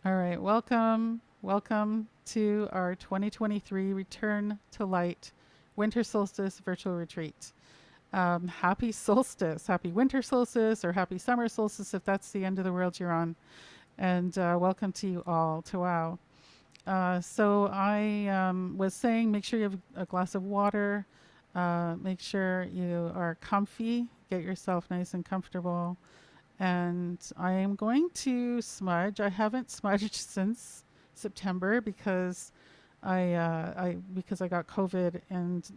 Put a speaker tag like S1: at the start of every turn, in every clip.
S1: All right, welcome to our 2023 Return to Light Winter Solstice Virtual Retreat. Happy solstice, happy winter solstice, or happy summer solstice if that's the end of the world you're on. And welcome to you all to WOW. So I was saying make sure you have a glass of water, make sure you are comfy, get yourself nice and comfortable. And I am going to smudge. I haven't smudged since September because I got COVID and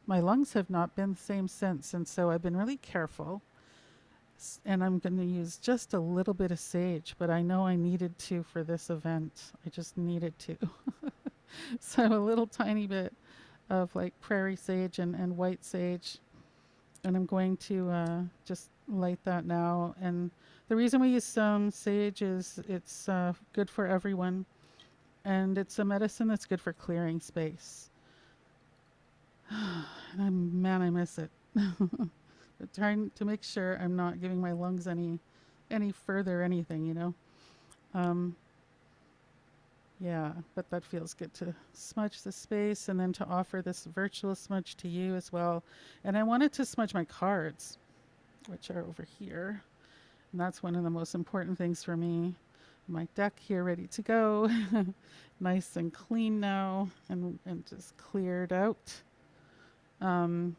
S1: my lungs have not been the same since, and so I've been really careful. And I'm going to use just a little bit of sage, but I know I needed to for this event. I just needed to. So a little tiny bit of like prairie sage and white sage, and I'm going to just light that now. And the reason we use some sage is it's good for everyone, and it's a medicine that's good for clearing space. And man, I miss it. But trying to make sure I'm not giving my lungs any further anything, you know. Um, yeah, but that feels good to smudge the space and then to offer this virtual smudge to you as well. And I wanted to smudge my cards, which are over here. And that's one of the most important things for me. My deck here ready to go. Nice and clean now and just cleared out. And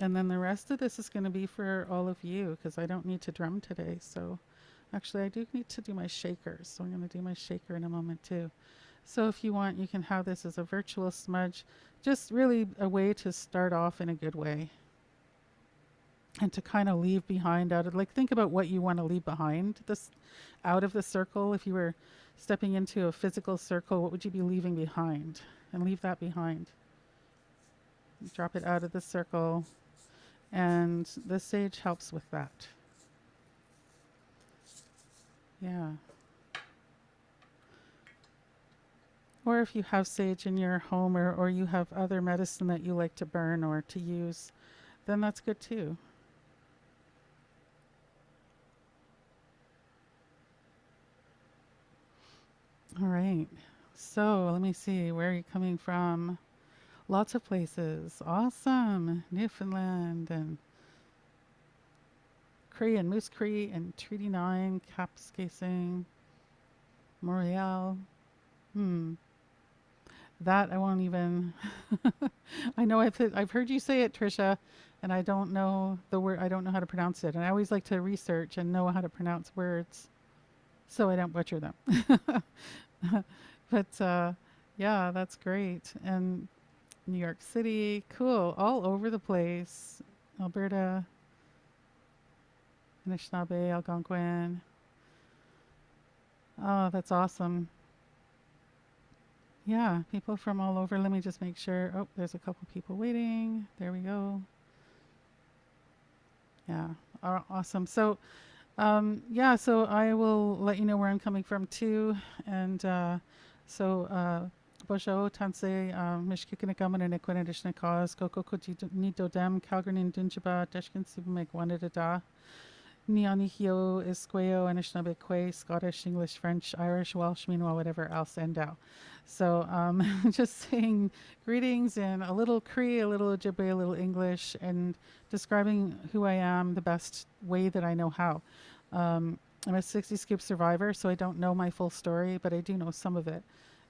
S1: then the rest of this is going to be for all of you because I don't need to drum today. So actually I do need to do my shakers. So I'm going to do my shaker in a moment too. So if you want, you can have this as a virtual smudge. Just really a way to start off in a good way. And to kind of leave behind out of, like, think about what you want to leave behind this out of the circle. If you were stepping into a physical circle, what would you be leaving behind? And leave that behind. Drop it out of the circle. And the sage helps with that. Yeah. Or if you have sage in your home or you have other medicine that you like to burn or to use, then that's good too. All right. So let me see. Where are you coming from? Lots of places. Awesome. Newfoundland and Cree and Moose Cree and Treaty 9, Capscasing, Montreal. That I won't even. I know I've heard you say it, Trisha, and I don't know the word. I don't know how to pronounce it, and I always like to research and know how to pronounce words so I don't butcher them. But yeah, that's great. And New York City, cool, all over the place. Alberta, Anishinaabe, Algonquin. Oh, that's awesome. Yeah, people from all over. Let me just make sure. Oh, there's a couple people waiting. There we go. Yeah, awesome. So, yeah, so I will let you know where I'm coming from too. And Bojo, Tansei, Mishkikinigaman and Equinadishna cause, Goko Koji Nito Dem, Calgary Dunjaba, Deshkin Submek Wanadada. Nianihio, Isqueo, Anishinaabe, Scottish, English, French, Irish, Welsh, meanwhile, whatever else, and Dao. So just saying greetings in a little Cree, a little Ojibwe, a little English, and describing who I am the best way that I know how. I'm a 60 scoop survivor, so I don't know my full story, but I do know some of it.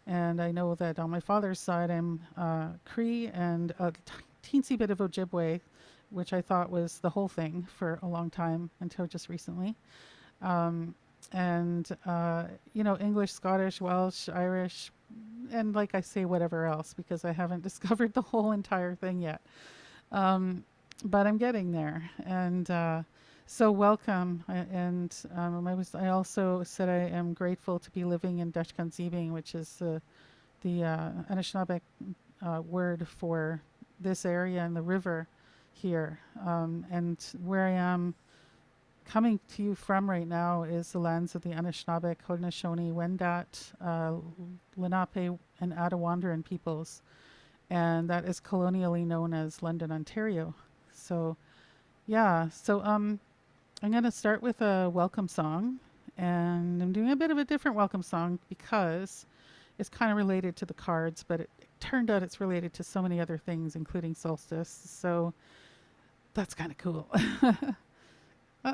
S1: And I know that on my father's side, I'm Cree and a teensy bit of Ojibwe, which I thought was the whole thing for a long time until just recently. And you know, English, Scottish, Welsh, Irish, and like I say, whatever else, because I haven't discovered the whole entire thing yet. But I'm getting there. And so welcome. I also said I am grateful to be living in Deshkanzibing, which is the Anishinaabe word for this area and the river here. And where I am coming to you from right now is the lands of the Anishinaabe, Haudenosaunee, Wendat, Lenape, and Attawandaron peoples. And that is colonially known as London, Ontario. So, yeah. So, I'm going to start with a welcome song. And I'm doing a bit of a different welcome song because it's kind of related to the cards, but it turned out it's related to so many other things, including Solstice. So that's kind of cool.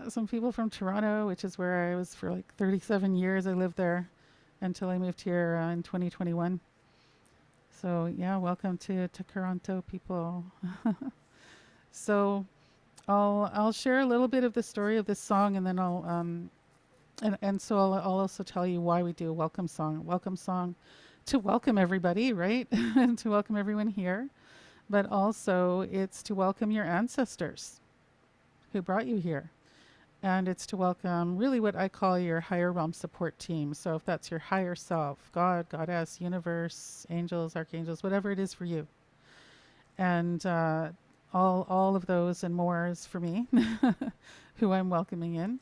S1: Some people from Toronto, which is where I was for like 37 years. I lived there until I moved here in 2021. So yeah, welcome to Toronto, people. So I'll share a little bit of the story of this song, and then I'll also tell you why we do a welcome song. A welcome song to welcome everybody, right? And to welcome everyone here, but also it's to welcome your ancestors who brought you here. And it's to welcome really what I call your higher realm support team. So if that's your higher self, God, Goddess, universe, angels, archangels, whatever it is for you. And all of those and more is for me, who I'm welcoming in.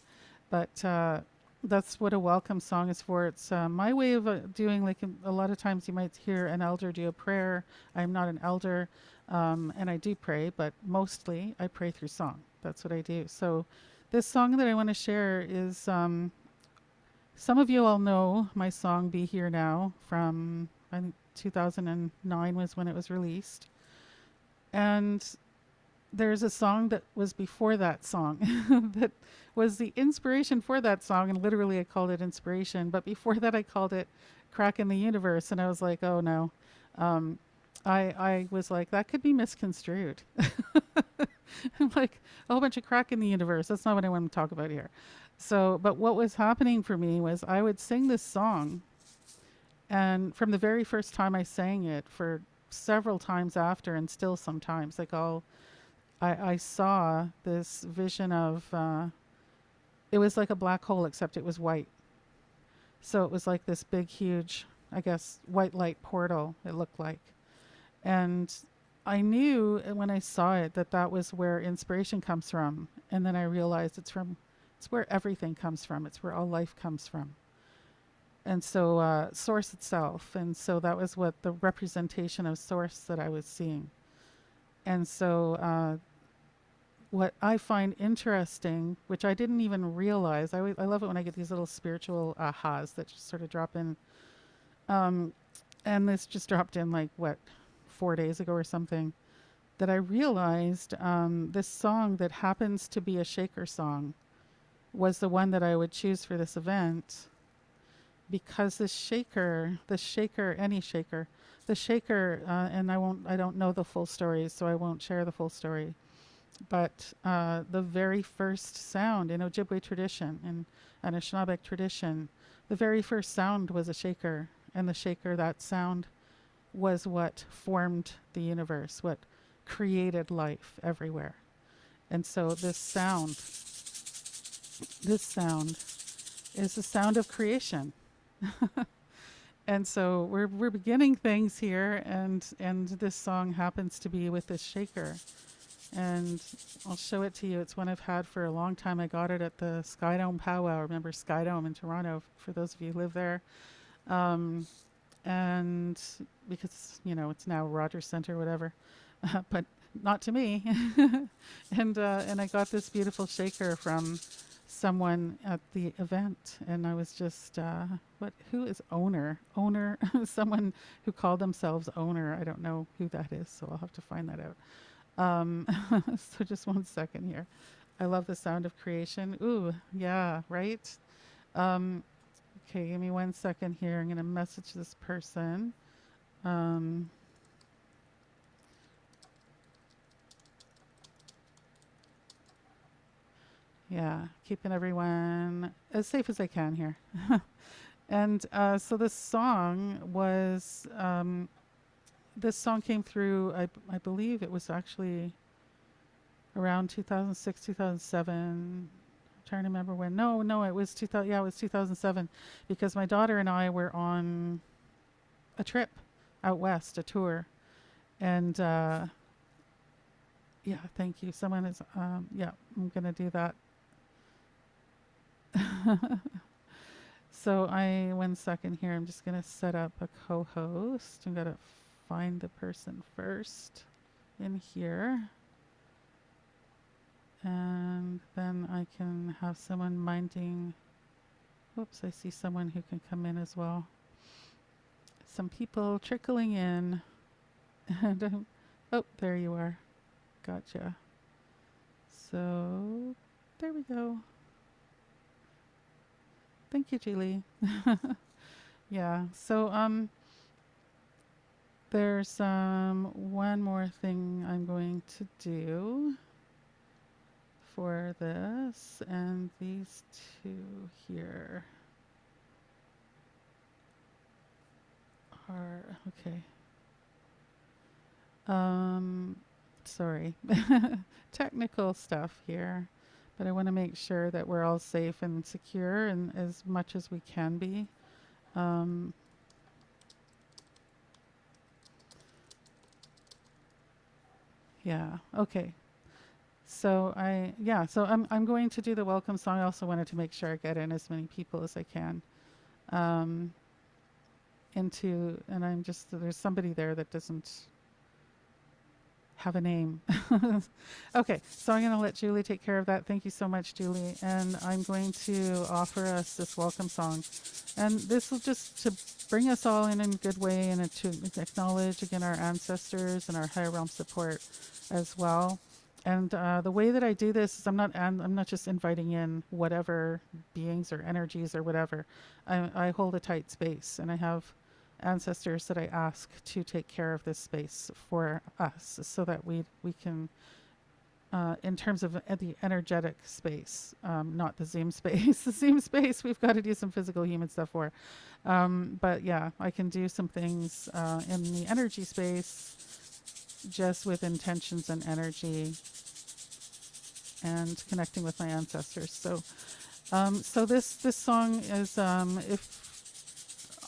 S1: But that's what a welcome song is for. It's my way of doing, like a lot of times you might hear an elder do a prayer. I'm not an elder, and I do pray, but mostly I pray through song. That's what I do. So this song that I want to share is, some of you all know my song Be Here Now from, I think 2009 was when it was released. And there's a song that was before that song that was the inspiration for that song. And literally I called it inspiration. But before that I called it Crack in the Universe. And I was like, oh no. I was like, that could be misconstrued. Like a whole bunch of crack in the universe. That's not what I want to talk about here. So, but what was happening for me was I would sing this song, and from the very first time I sang it, for several times after, and still sometimes, like I saw this vision of, it was like a black hole, except it was white. So it was like this big, huge, I guess, white light portal, it looked like. And I knew when I saw it that that was where inspiration comes from. And then I realized it's where everything comes from. It's where all life comes from. And so source itself. And so that was what the representation of source that I was seeing. And so what I find interesting, which I didn't even realize, I love it when I get these little spiritual ahas that just sort of drop in. And this just dropped in like, 4 days ago or something, that I realized this song that happens to be a shaker song was the one that I would choose for this event, because the shaker, and I don't know the full story, so I won't share the full story. But the very first sound in Ojibwe tradition and Anishinaabeg tradition, the very first sound was a shaker, and the shaker, that sound, was what formed the universe, what created life everywhere. And so this sound is the sound of creation. And so we're beginning things here, and this song happens to be with this shaker. And I'll show it to you. It's one I've had for a long time. I got it at the Skydome powwow. Remember Skydome in Toronto, for those of you who live there. And because, it's now Rogers Centre, whatever, but not to me. And I got this beautiful shaker from someone at the event, and I was just, who is owner? Someone who called themselves owner. I don't know who that is, so I'll have to find that out. So just 1 second here. I love the sound of creation. Ooh, yeah, right? Okay, give me 1 second here. I'm going to message this person. Yeah, keeping everyone as safe as I can here. And so this song was, this song came through, I believe it was actually around 2006, 2007. Trying to remember when. No, it was 2000. Yeah, it was 2007, because my daughter and I were on a trip out west, a tour, and yeah, thank you. Someone is, yeah, I'm gonna do that. So 1 second here. I'm just gonna set up a co-host. I'm gonna find the person first in here. And then I can have someone minding Whoops, I see someone who can come in as well. Some people trickling in. And oh, there you are. Gotcha. So there we go. Thank you, Julie. Yeah. So there's one more thing I'm going to do for this, and these two here are okay. Sorry, technical stuff here, but I want to make sure that we're all safe and secure and as much as we can be. Yeah, okay. So I'm going to do the welcome song. I also wanted to make sure I get in as many people as I can. And there's somebody there that doesn't have a name. Okay, so I'm going to let Julie take care of that. Thank you so much, Julie. And I'm going to offer us this welcome song. And this will just to bring us all in a good way and to acknowledge again our ancestors and our higher realm support as well. And the way that I do this is I'm not just inviting in whatever beings or energies or whatever. I hold a tight space, and I have ancestors that I ask to take care of this space for us so that we can, in terms of the energetic space, not the Zoom space. The Zoom space we've got to do some physical human stuff for. But yeah, I can do some things in the energy space just with intentions and energy and connecting with my ancestors. So this song is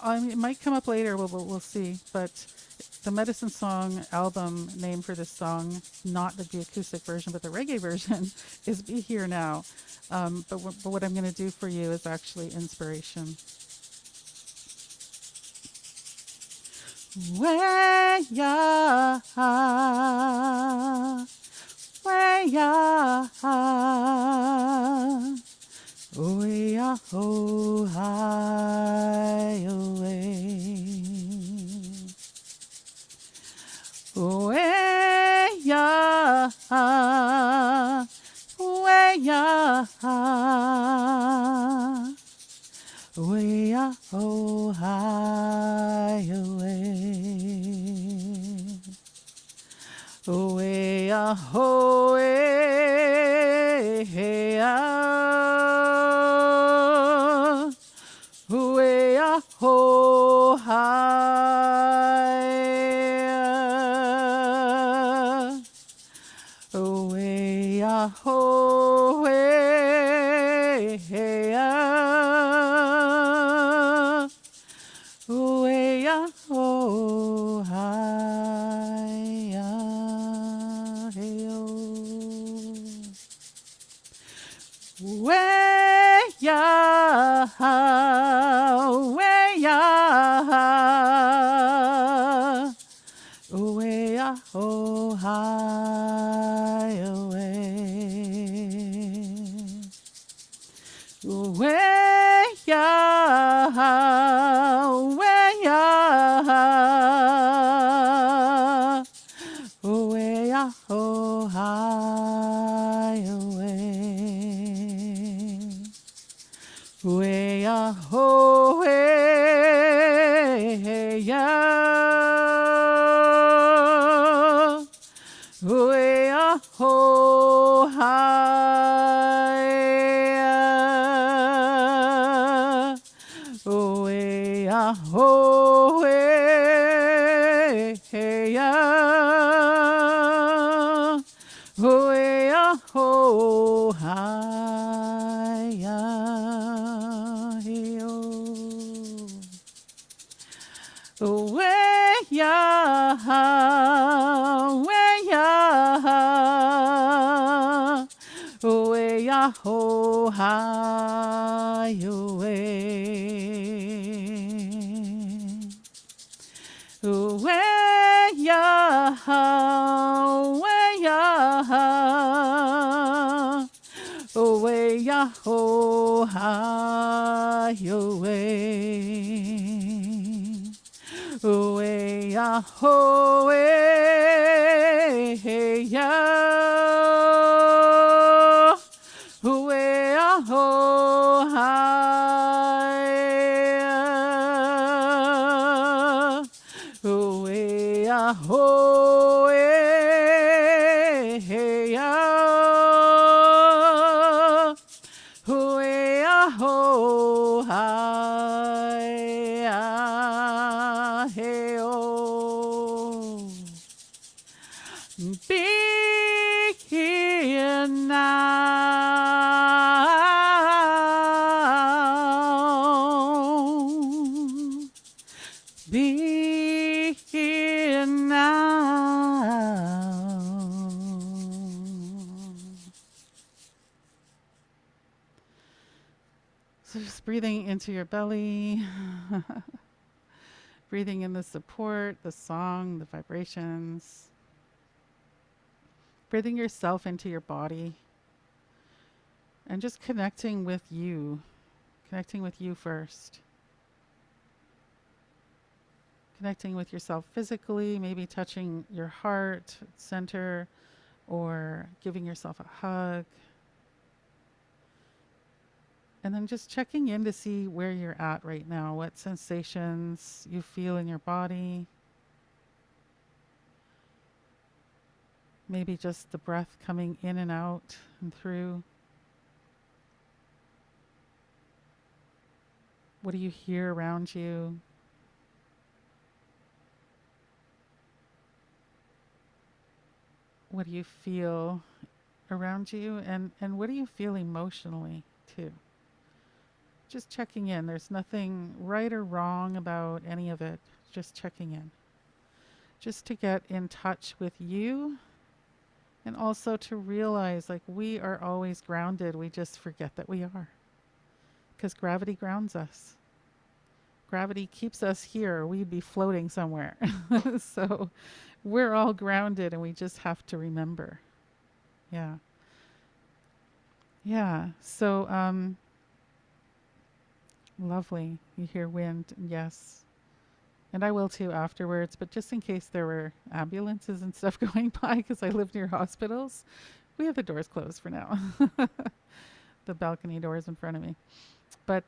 S1: it might come up later. We'll see. But the Medicine Song album name for this song, not the acoustic version, but the reggae version, is "Be Here Now." But what I'm going to do for you is actually inspiration. Way ya, way ya, way ya, oh high away, way ya, way ya, way ya, oh high away. Way a ho hey ah, way a ho high, way a ho hey ah, way a ho high. Way ya, way ya, way ya, oh high away. Way ya, way ya, way ya, oh high away. Way a ho hey ya, way a ho high, way a ho hey ya, way a ho high ya. Way ya, way ya, way ya, ho high away. yo way. Way ya ho way ya. Way ya ho hi. Way ya ho ya. Way ya ho hi ya hey oh. Be here now. Be here now. So just breathing into your belly, breathing in the support, the song, the vibrations, breathing yourself into your body, and just connecting with you first. Connecting with yourself physically, maybe touching your heart center or giving yourself a hug. And then just checking in to see where you're at right now, what sensations you feel in your body. Maybe just the breath coming in and out and through. What do you hear around you? What do you feel around you? And what do you feel emotionally too? Just checking in. There's nothing right or wrong about any of it. Just checking in. Just to get in touch with you and also to realize like we are always grounded. We just forget that we are. Because gravity grounds us. Gravity keeps us here. We'd be floating somewhere. So we're all grounded and we just have to remember. Yeah. Yeah. So, lovely. You hear wind. Yes. And I will too afterwards, but just in case there were ambulances and stuff going by, because I live near hospitals, we have the doors closed for now. The balcony doors in front of me. But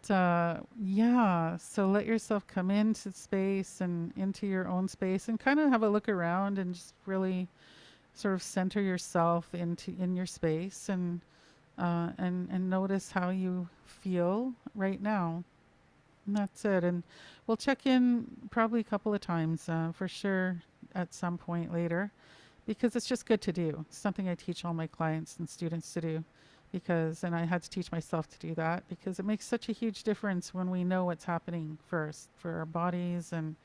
S1: yeah, so let yourself come into space and into your own space and kind of have a look around and just really sort of center yourself in your space and notice how you feel right now. And that's it. And we'll check in probably a couple of times for sure at some point later, because it's just good to do. It's something I teach all my clients and students to do. And I had to teach myself to do that because it makes such a huge difference when we know what's happening first for our bodies and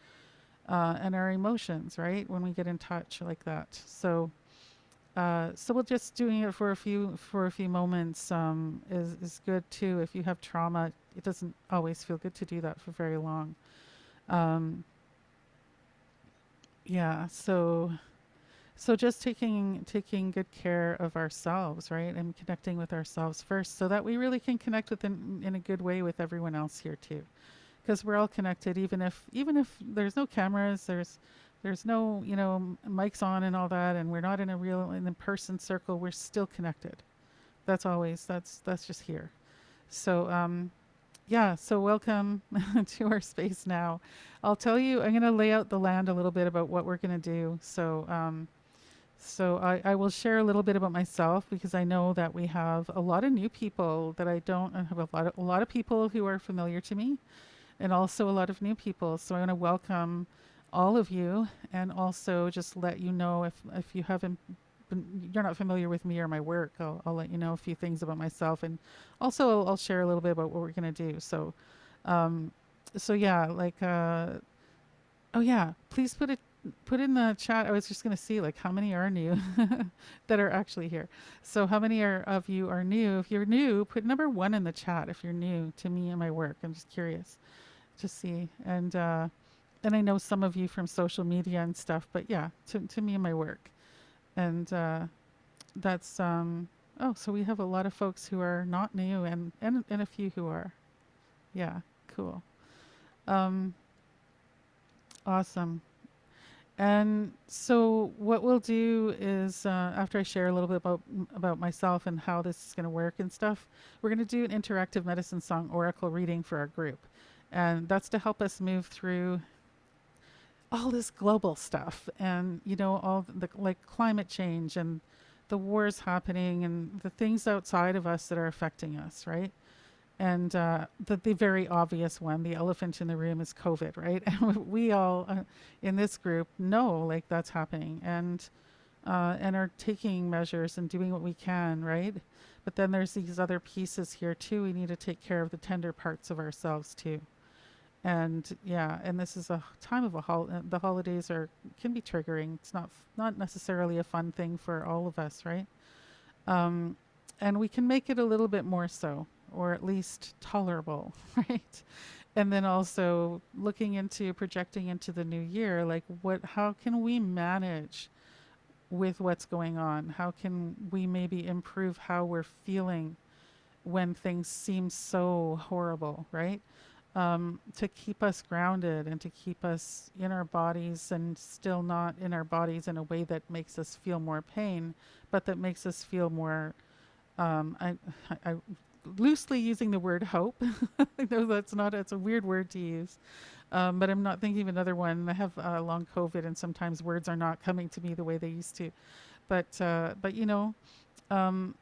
S1: our emotions, right? When we get in touch like that. So we'll just doing it for a few moments is good too. If you have trauma, it doesn't always feel good to do that for very long. Yeah. So just taking good care of ourselves, right, and connecting with ourselves first, so that we really can connect with in a good way with everyone else here too, because we're all connected. Even if there's no cameras, there's no mics on and all that, and we're not in a real in-person circle, we're still connected. That's just here. So yeah, so welcome to our space now. I'll tell you, I'm going to lay out the land a little bit about what we're going to do. So I will share a little bit about myself, because I know that we have a lot of new people that I don't have a lot of people who are familiar to me, and also a lot of new people. So I want to welcome all of you, and also just let you know if you haven't you're not familiar with me or my work, I'll let you know a few things about myself, and also I'll share a little bit about what we're gonna do. So yeah, like oh yeah, please put in the chat. I was just going to see like how many are new that are actually here. So how many of you are new? If you're new, put number 1 in the chat if you're new to me and my work. I'm just curious to see. And I know some of you from social media and stuff, but yeah, to me and my work. And that's so we have a lot of folks who are not new and a few who are. Yeah, cool. Um, awesome. And so what we'll do is after I share a little bit about myself and how this is going to work and stuff, we're going to do an interactive medicine song oracle reading for our group. And that's to help us move through all this global stuff and all the like climate change and the wars happening and the things outside of us that are affecting us, right? And the very obvious one, the elephant in the room, is COVID, right? And we all in this group know like that's happening and are taking measures and doing what we can, right? But then there's these other pieces here too. We need to take care of the tender parts of ourselves too. And yeah, and this is a time of the holidays are can be triggering. It's not necessarily a fun thing for all of us, right? Um, and we can make it a little bit more so, or at least tolerable, right? And then also looking into projecting into the new year, like how can we manage with what's going on? How can we maybe improve how we're feeling when things seem so horrible, right? To keep us grounded and to keep us in our bodies and still not in our bodies in a way that makes us feel more pain, but that makes us feel more. I loosely using the word hope. I know that's not. It's a weird word to use, but I'm not thinking of another one. I have long COVID, and sometimes words are not coming to me the way they used to. But um,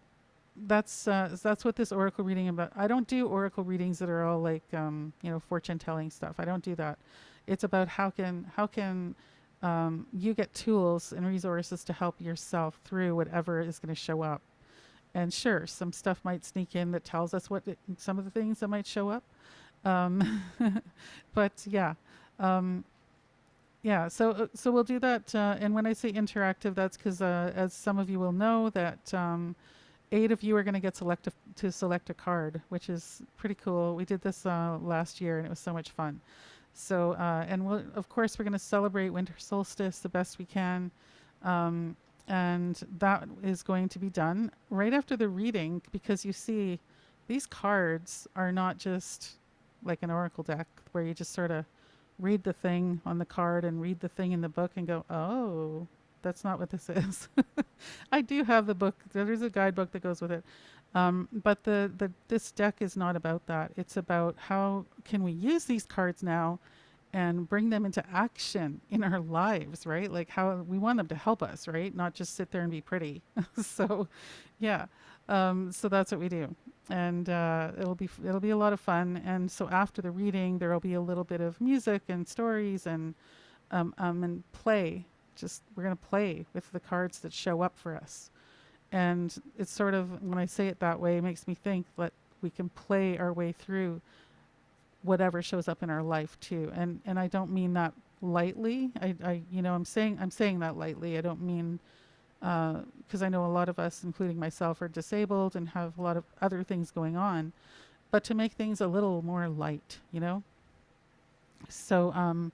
S1: that's what this oracle reading about. I don't do oracle readings that are all like fortune telling stuff. I don't do that. It's about how can you get tools and resources to help yourself through whatever is going to show up. And sure, some stuff might sneak in that tells us some of the things that might show up. Um, but yeah, um, yeah. So we'll do that. And when I say interactive, that's because as some of you will know that 8 of you are going to get selected to select a card, which is pretty cool. We did this last year, and it was so much fun. So, and of course, we're going to celebrate winter solstice the best we can. Um, and that is going to be done right after the reading because you see, these cards are not just like an oracle deck where you just sort of read the thing on the card and read the thing in the book and go, oh, that's not what this is. I do have the book. There's a guidebook that goes with it. But this deck is not about that. It's about how can we use these cards now and bring them into action in our lives, right? Like how we want them to help us, right? Not just sit there and be pretty. So, yeah. So that's what we do, and it'll be a lot of fun. And so after the reading, there will be a little bit of music and stories and play. Just we're gonna play with the cards that show up for us, and it's sort of when I say it that way, it makes me think that we can play our way through whatever shows up in our life too. And I don't mean that lightly. I'm saying that lightly. I don't mean because I know a lot of us, including myself, are disabled and have a lot of other things going on. But to make things a little more light. So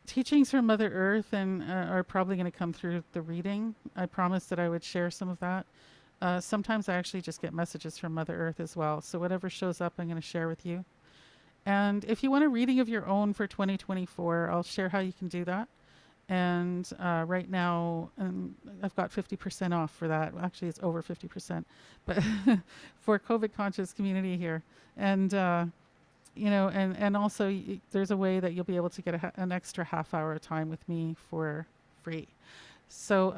S1: teachings from Mother Earth and are probably going to come through the reading. I promised that I would share some of that. Sometimes I actually just get messages from Mother Earth as well. So whatever shows up, I'm going to share with you. And if you want a reading of your own for 2024, I'll share how you can do that. And right now, I've got 50% off for that. Well, actually, it's over 50%, but for COVID conscious community here. And, and also there's a way that you'll be able to get an extra half hour of time with me for free. So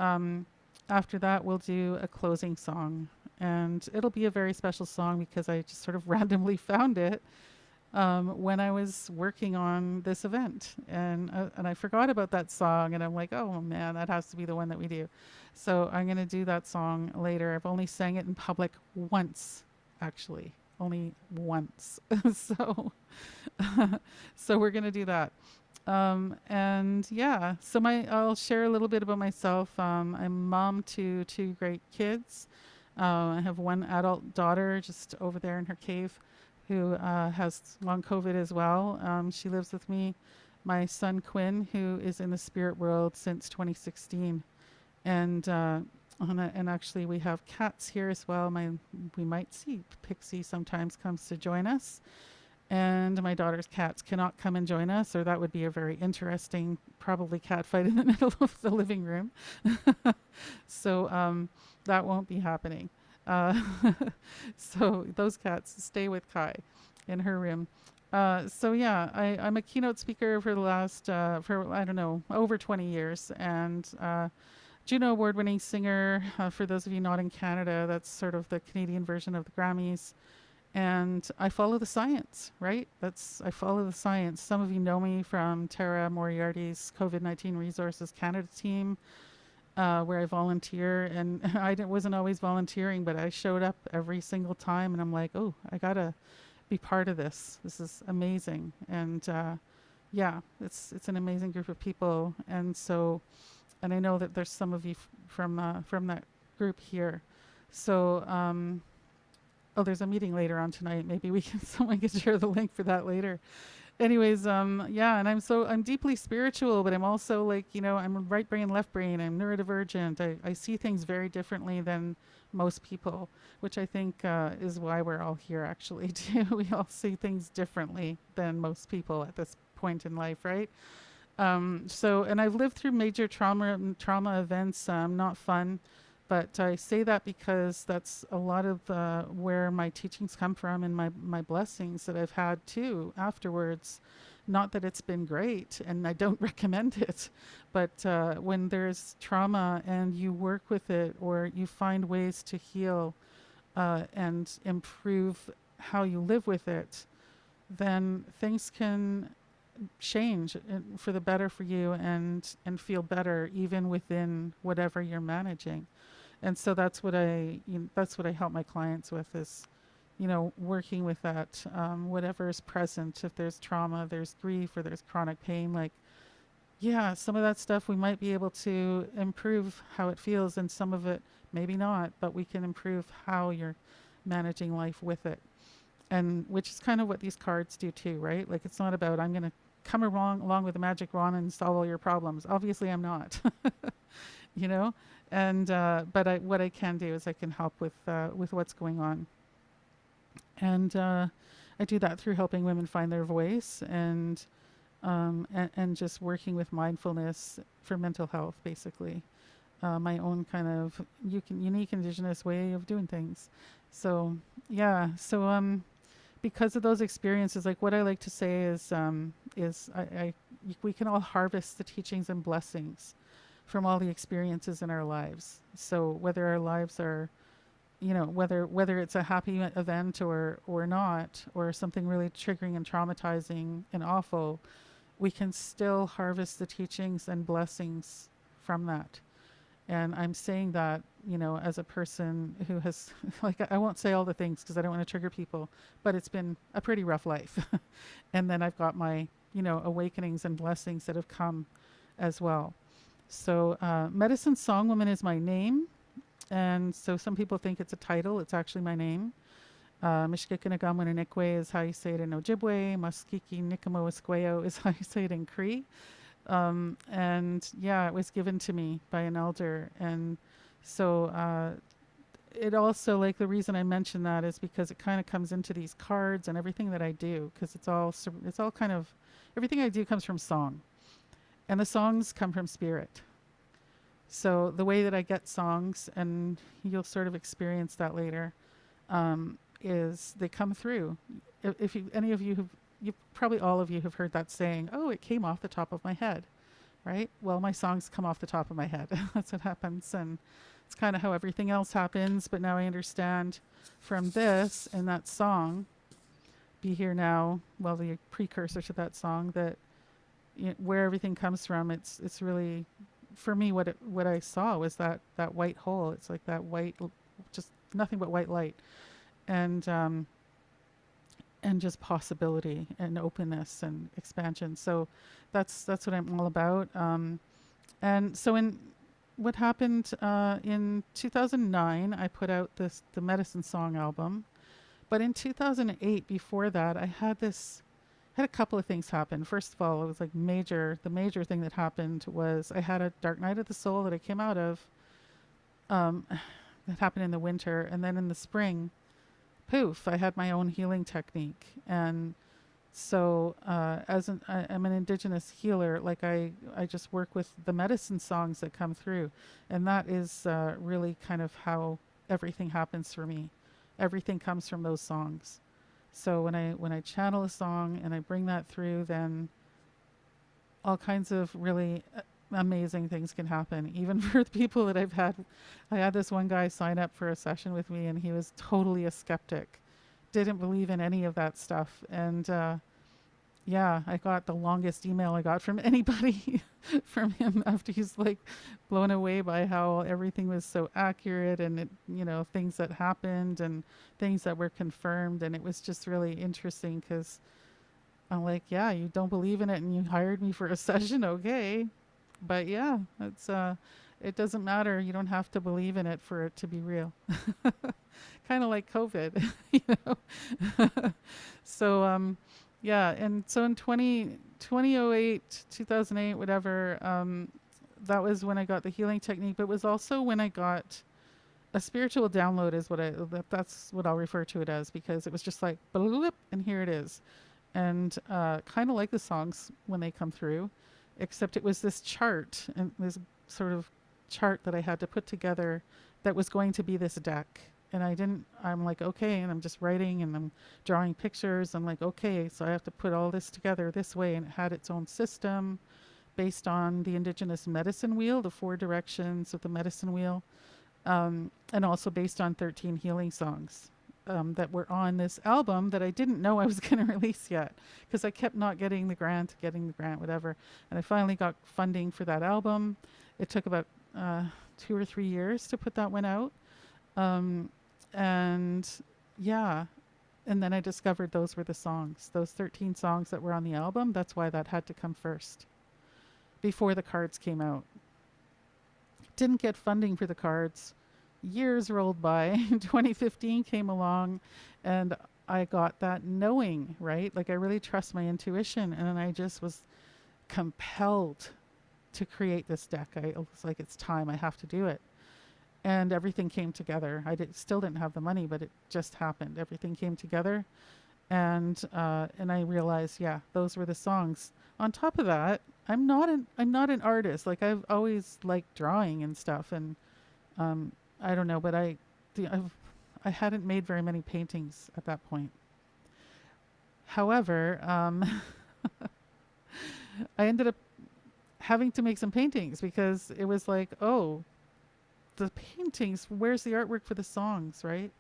S1: after that, we'll do a closing song. And it'll be a very special song because I just sort of randomly found it when I was working on this event, and I forgot about that song, and I'm like, oh man, that has to be the one that we do. So I'm gonna do that song later. I've only sang it in public once, actually, only once. so, so we're gonna do that. And yeah, so I'll share a little bit about myself. I'm mom to two great kids. I have one adult daughter just over there in her cave who has long COVID as well. She lives with me. My son Quinn, who is in the spirit world since 2016, and actually we have cats here as well. We might see Pixie sometimes comes to join us, and my daughter's cats cannot come and join us, or that would be a very interesting, probably cat fight in the middle of the living room. So that won't be happening. Uh, so those cats stay with Kai in her room. So yeah, I'm a keynote speaker for the last, for I don't know, over 20 years, and Juno Award-winning singer. For those of you not in Canada, that's sort of the Canadian version of the Grammys. And I follow the science, right? I follow the science. Some of you know me from Tara Moriarty's COVID-19 Resources Canada team, where I volunteer. And wasn't always volunteering, but I showed up every single time. And I'm like, oh, I got to be part of this. This is amazing. And yeah, it's an amazing group of people. And so, and I know that there's some of you from that group here. So, oh, there's a meeting later on tonight. Maybe someone can share the link for that later. Anyways, yeah, and I'm deeply spiritual, but I'm also like, I'm right brain, left brain. I'm neurodivergent. I see things very differently than most people, which I think is why we're all here actually too. We all see things differently than most people at this point in life, right? And I've lived through major trauma events, not fun. But I say that because that's a lot of where my teachings come from, and my blessings that I've had too afterwards. Not that it's been great, and I don't recommend it, but when there's trauma and you work with it, or you find ways to heal and improve how you live with it, then things can change for the better for you, and feel better even within whatever you're managing. And so that's what that's what I help my clients with, is working with that, whatever is present. If there's trauma, there's grief, or there's chronic pain, like, yeah, some of that stuff we might be able to improve how it feels, and some of it maybe not, but we can improve how you're managing life with it. And which is kind of what these cards do too, right? Like, it's not about I'm going to come along with a magic wand and solve all your problems. Obviously I'm not. you know and but what I can do is I can help with what's going on. And I do that through helping women find their voice, and just working with mindfulness for mental health, basically. My own kind of unique Indigenous way of doing things. So yeah, so because of those experiences, like, what I like to say is we can all harvest the teachings and blessings from all the experiences in our lives. So whether our lives are, whether it's a happy event or not, or something really triggering and traumatizing and awful, we can still harvest the teachings and blessings from that. And I'm saying that, as a person who has, like, I won't say all the things because I don't want to trigger people, but it's been a pretty rough life. And then I've got my, awakenings and blessings that have come as well. So Medicine Songwoman is my name. And so some people think it's a title. It's actually my name. Mishkikinagamwananikwe is how you say it in Ojibwe. Maskiki Nikamo Esqueo is how you say it in Cree. And yeah, it was given to me by an elder. And so it also, like, the reason I mention that is because it kind of comes into these cards and everything that I do, because it's all kind of, everything I do comes from song, and the songs come from spirit. So the way that I get songs, and you'll sort of experience that later, is they come through. If any of you probably all of you have heard that saying, oh, it came off the top of my head, right? Well, my songs come off the top of my head. That's what happens. And it's kind of how everything else happens. But now I understand from this and that song, Be Here Now, well, the precursor to that song, that where everything comes from, it's really, for me, what I saw was that white hole. It's like that white, just nothing but white light. And just possibility and openness and expansion. So that's what I'm all about. And so what happened in 2009, I put out the Medicine Song album. But in 2008, before that, I had a couple of things happen. First of all, it was like the major thing that happened was I had a dark night of the soul that I came out of, that happened in the winter. And then in the spring, poof, I had my own healing technique. And So I'm an Indigenous healer. Like I just work with the medicine songs that come through, and that is really kind of how everything happens for me. Everything comes from those songs. So when I channel a song and I bring that through, then all kinds of really amazing things can happen. Even for the people that I had this one guy sign up for a session with me, and he was totally a skeptic, didn't believe in any of that stuff, and yeah, I got the longest email I got from anybody from him after he's like blown away by how everything was so accurate and it, things that happened and things that were confirmed. And it was just really interesting because I'm like, yeah, you don't believe in it and you hired me for a session. Okay. But yeah, it doesn't matter. You don't have to believe in it for it to be real. Kind of like COVID, you know? So, yeah, and so in 2008, 2008, whatever, that was when I got the healing technique, but it was also when I got a spiritual download is that's what I'll refer to it as, because it was just like, bloop, and here it is. And kind of like the songs when they come through, except it was this chart, and this sort of chart that I had to put together that was going to be this deck. And I'm like, okay, and I'm just writing and I'm drawing pictures. I'm like, okay, so I have to put all this together this way. And it had its own system based on the Indigenous medicine wheel, the 4 directions of the medicine wheel, and also based on 13 healing songs that were on this album that I didn't know I was going to release yet, because I kept not getting the grant, whatever. And I finally got funding for that album. It took about 2 or 3 years to put that one out. And yeah, and then I discovered those were the songs, those 13 songs that were on the album. That's why that had to come first before the cards came out. Didn't get funding for the cards. Years rolled by. 2015 came along and I got that knowing, right? Like I really trust my intuition, and I just was compelled to create this deck. I was like, it's time, I have to do it. And everything came together. Still didn't have the money, but it just happened. Everything came together, and I realized, yeah, those were the songs. On top of that, I'm not an artist. Like I've always liked drawing and stuff, and I don't know, but I hadn't made very many paintings at that point. However, I ended up having to make some paintings because it was like, oh, the paintings, where's the artwork for the songs, right?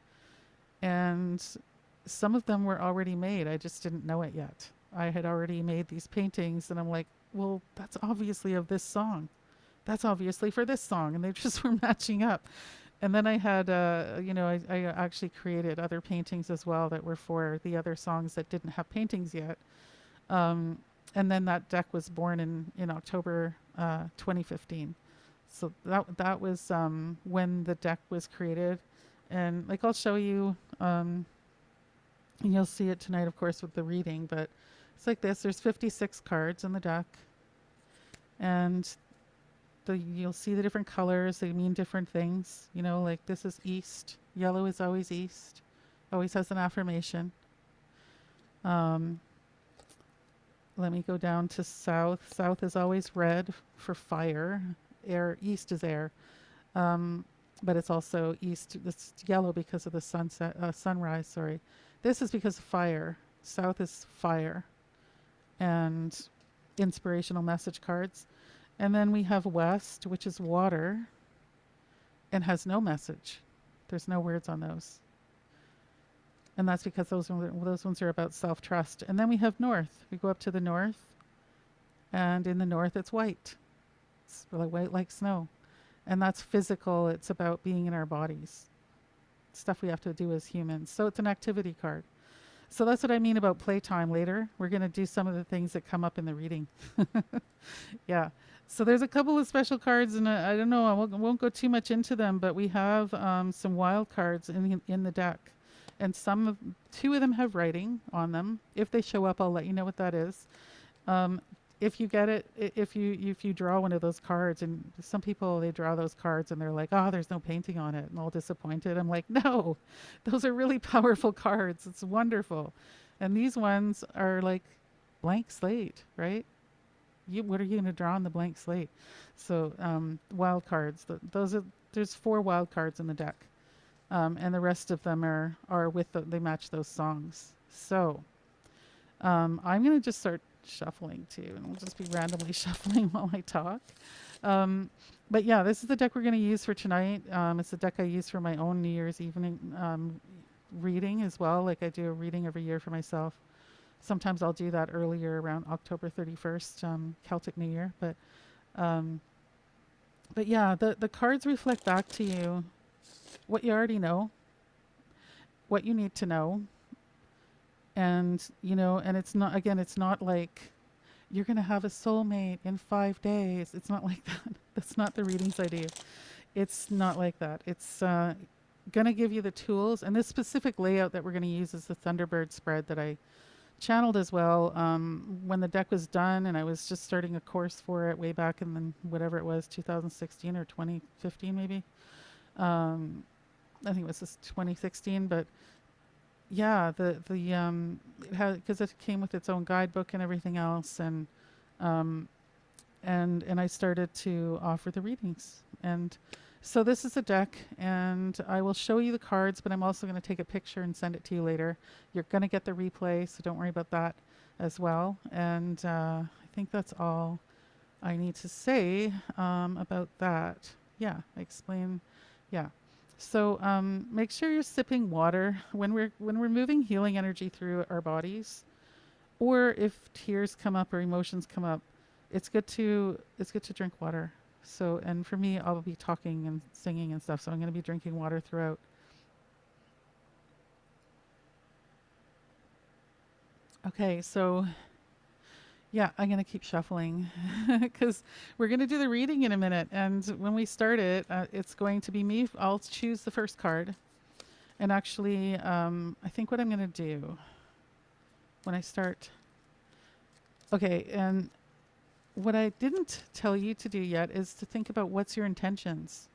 S1: And some of them were already made. I just didn't know it yet. I had already made these paintings, and I'm like, well, that's obviously of this song. That's obviously for this song. And they just were matching up. And then I had, I actually created other paintings as well that were for the other songs that didn't have paintings yet. And then that deck was born in October 2015. So that was when the deck was created. And like I'll show you, and you'll see it tonight, of course, with the reading, but it's like this. There's 56 cards in the deck, and you'll see the different colors. They mean different things. Like this is east. Yellow is always east. Always has an affirmation. Let me go down to south. South is always red for fire. Air, east is air. But it's also east. It's yellow because of the sunrise. Sorry. This is because of fire. South is fire. And inspirational message cards. And then we have west, which is water and has no message. There's no words on those. And that's because those ones are about self-trust. And then we have north. We go up to the north, and in the north it's white. It's really white like snow. And that's physical. It's about being in our bodies. Stuff we have to do as humans. So it's an activity card. So that's what I mean about playtime later. We're going to do some of the things that come up in the reading. Yeah. So there's a couple of special cards, and I don't know, I won't go too much into them, but we have some wild cards in the deck. And 2 of them have writing on them. If they show up, I'll let you know what that is. If you get it, if you draw one of those cards, and some people, they draw those cards and they're like, oh, there's no painting on it, and all disappointed. I'm like, no, those are really powerful cards. It's wonderful. And these ones are like blank slate, right? What are you going to draw on the blank slate? So wild cards. Those are there's 4 wild cards in the deck, and the rest of them are they match those songs. So I'm going to just start shuffling too, and we'll just be randomly shuffling while I talk. Um, but yeah, this is the deck we're going to use for tonight. It's the deck I use for my own New Year's evening reading as well. Like I do a reading every year for myself. Sometimes I'll do that earlier around October 31st, Celtic New Year. Um, but yeah, the cards reflect back to you what you already know, what you need to know, and and it's not like you're gonna have a soulmate in 5 days. It's not like that. That's not the readings I do. It's not like that. It's gonna give you the tools, and this specific layout that we're gonna use is the Thunderbird spread that I channeled as well when the deck was done, and I was just starting a course for it way back in whatever it was, 2016 or 2015 maybe. I think it was just 2016, but yeah, it had, because it came with its own guidebook and everything else, um, and I started to offer the readings. And so this is a deck, and I will show you the cards, but I'm also going to take a picture and send it to you later. You're going to get the replay, so don't worry about that as well. And I think that's all I need to say about that. Yeah, I explain. Yeah. So make sure you're sipping water when we're moving healing energy through our bodies, or if tears come up or emotions come up, it's good to drink water. So, and for me, I'll be talking and singing and stuff, so I'm going to be drinking water throughout. Okay, so yeah, I'm going to keep shuffling because we're going to do the reading in a minute. And when we start it, it's going to be me. I'll choose the first card. And actually, I think what I'm going to do when I start. Okay, and what I didn't tell you to do yet is to think about what's your intentions.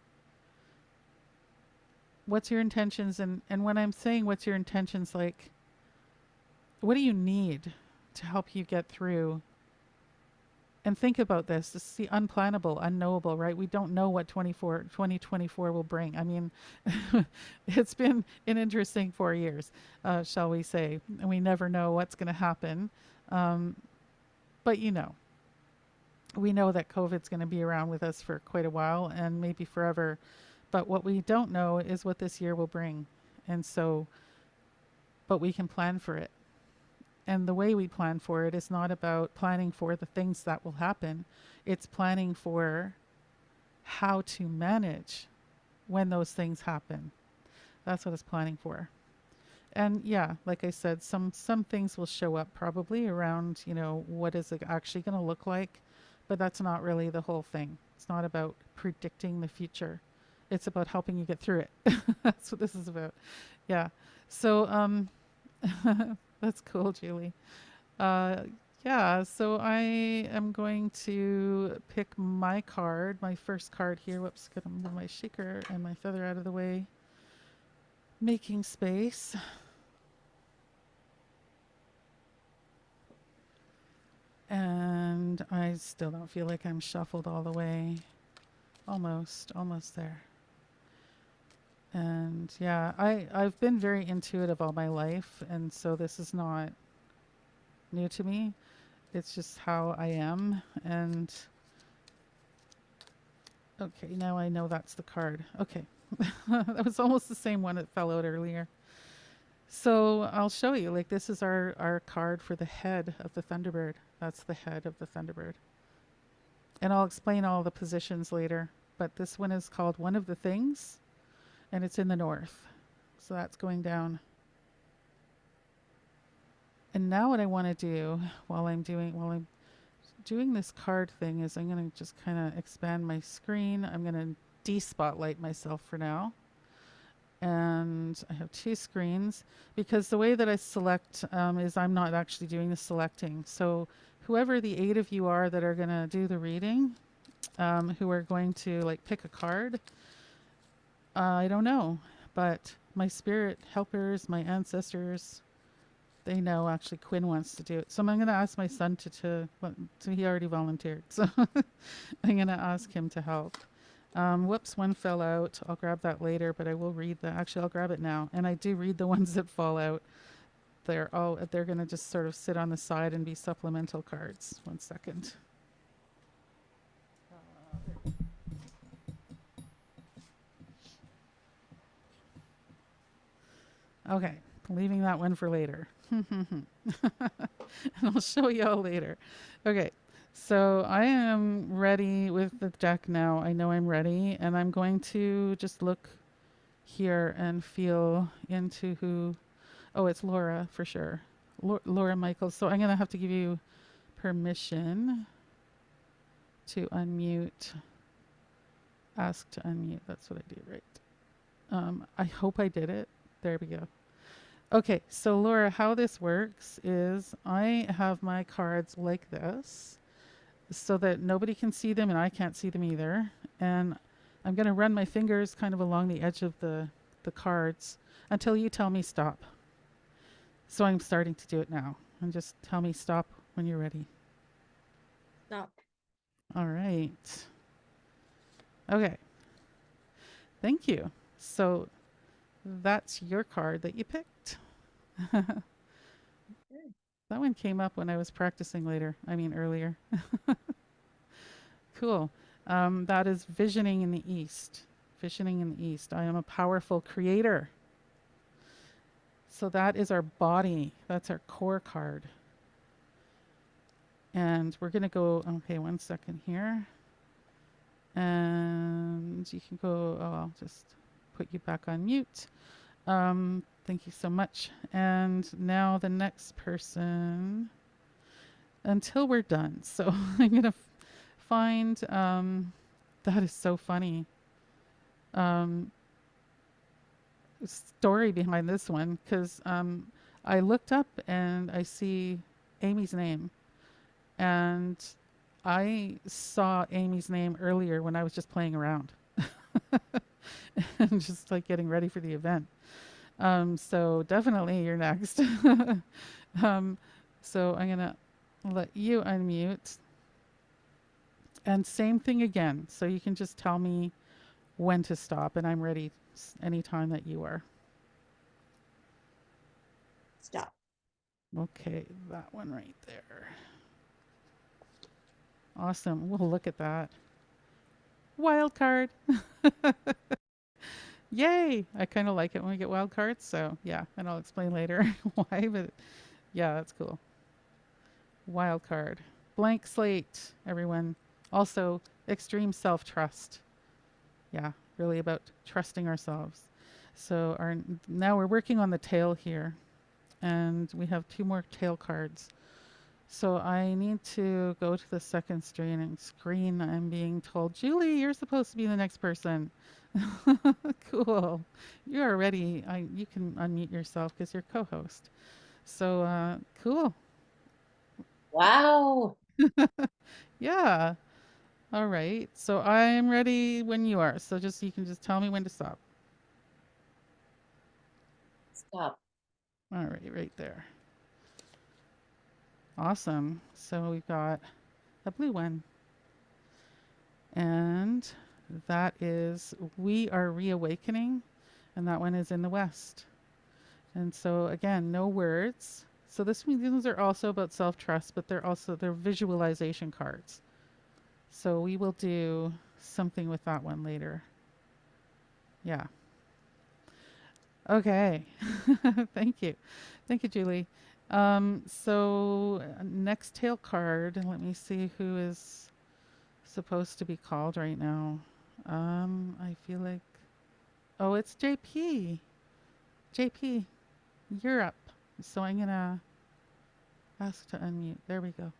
S1: What's your intentions? And when I'm saying what's your intentions, like, what do you need to help you get through? And think about this. This is the unplannable, unknowable, right? We don't know what 2024 will bring. I mean, it's been an interesting 4 years, shall we say. And we never know what's going to happen. But we know that COVID's going to be around with us for quite a while and maybe forever. But what we don't know is what this year will bring. And so, but we can plan for it. And the way we plan for it is not about planning for the things that will happen. It's planning for how to manage when those things happen. That's what it's planning for. And yeah, like I said, some things will show up probably around, what is it actually going to look like, but that's not really the whole thing. It's not about predicting the future. It's about helping you get through it. That's what this is about. Yeah. So that's cool, Julie. Yeah, so I am going to pick my card, my first card here. Whoops, gotta move my shaker and my feather out of the way. Making space. And I still don't feel like I'm shuffled all the way. Almost there. And yeah, I've been very intuitive all my life, and so this is not new to me. It's just how I am. And okay, now I know that's the card. Okay. That was almost the same one that fell out earlier. So I'll show you, like, this is our card for the head of the Thunderbird. That's the head of the Thunderbird. And I'll explain all the positions later. But this one is called One of the Things, and it's in the north. So that's going down. And now what I want to do while I'm doing this card thing is I'm going to just kind of expand my screen. I'm going to de-spotlight myself for now. And I have 2 screens because the way that I select is I'm not actually doing the selecting. So whoever the 8 of you are that are going to do the reading, who are going to like pick a card, I don't know, but my spirit helpers, my ancestors, They know actually Quinn wants to do it. So I'm going to ask my son to he already volunteered. So I'm going to ask him to help. Whoops, one fell out. I'll grab that later, but I will read that. Actually, I'll grab it now. And I do read the ones that fall out. They're going to just sort of sit on the side and be supplemental cards. 1 second. Okay, leaving that one for later. And I'll show you all later. Okay, so I am ready with the deck now. I know I'm ready, and I'm going to just look here and feel into who. Oh, it's Laura for sure. Laura Michaels. So I'm going to have to give you permission to unmute. Ask to unmute. That's what I do, right? I hope I did it. There we go. Okay, so Laura, how this works is I have my cards like this so that nobody can see them and I can't see them either. And I'm going to run my fingers kind of along the edge of the cards until you tell me stop. So I'm starting to do it now. And just tell me stop when you're ready.
S2: Stop.
S1: All right. Okay. Thank you. So that's your card that you picked. That one came up when I was practicing earlier. Cool. That is visioning in the East. Visioning in the East. I am a powerful creator. So that is our body. That's our core card. And we're going to go, okay, 1 second here. And you can go, I'll just put you back on mute. Thank you so much. And now the next person until we're done. So I'm going to find, that is so funny. Story behind this one because I looked up and I see Amy's name. And I saw Amy's name earlier when I was just playing around and just like getting ready for the event. So definitely you're next. So I'm going to let you unmute. And same thing again. So you can just tell me when to stop and I'm ready anytime that you are.
S2: Stop.
S1: Okay, that one right there. Awesome. Well, look at that. Wild card. Yay! I kind of like it when we get wild cards. So yeah, and I'll explain later why, but yeah, that's cool. Wild card. Blank slate, everyone. Also, extreme self-trust. Yeah, really about trusting ourselves. So now we're working on the tail here. And we have 2 more tail cards. So I need to go to the second screen. I'm being told, Julie, you're supposed to be the next person. Cool. You are ready. You can unmute yourself because you're co-host. So cool.
S2: Wow.
S1: Yeah. All right. So I'm ready when you are. So you can just tell me when to stop.
S2: Stop.
S1: All right, right there. Awesome. So we've got a blue one. And that is We Are Reawakening. And that one is in the West. And so again, no words. So these are also about self-trust, but they're visualization cards. So we will do something with that one later. Yeah. Okay. Thank you. Thank you, Julie. So next tail card, let me see who is supposed to be called right now. I feel like, oh, it's JP. JP, you're up. So I'm going to ask to unmute. There we go.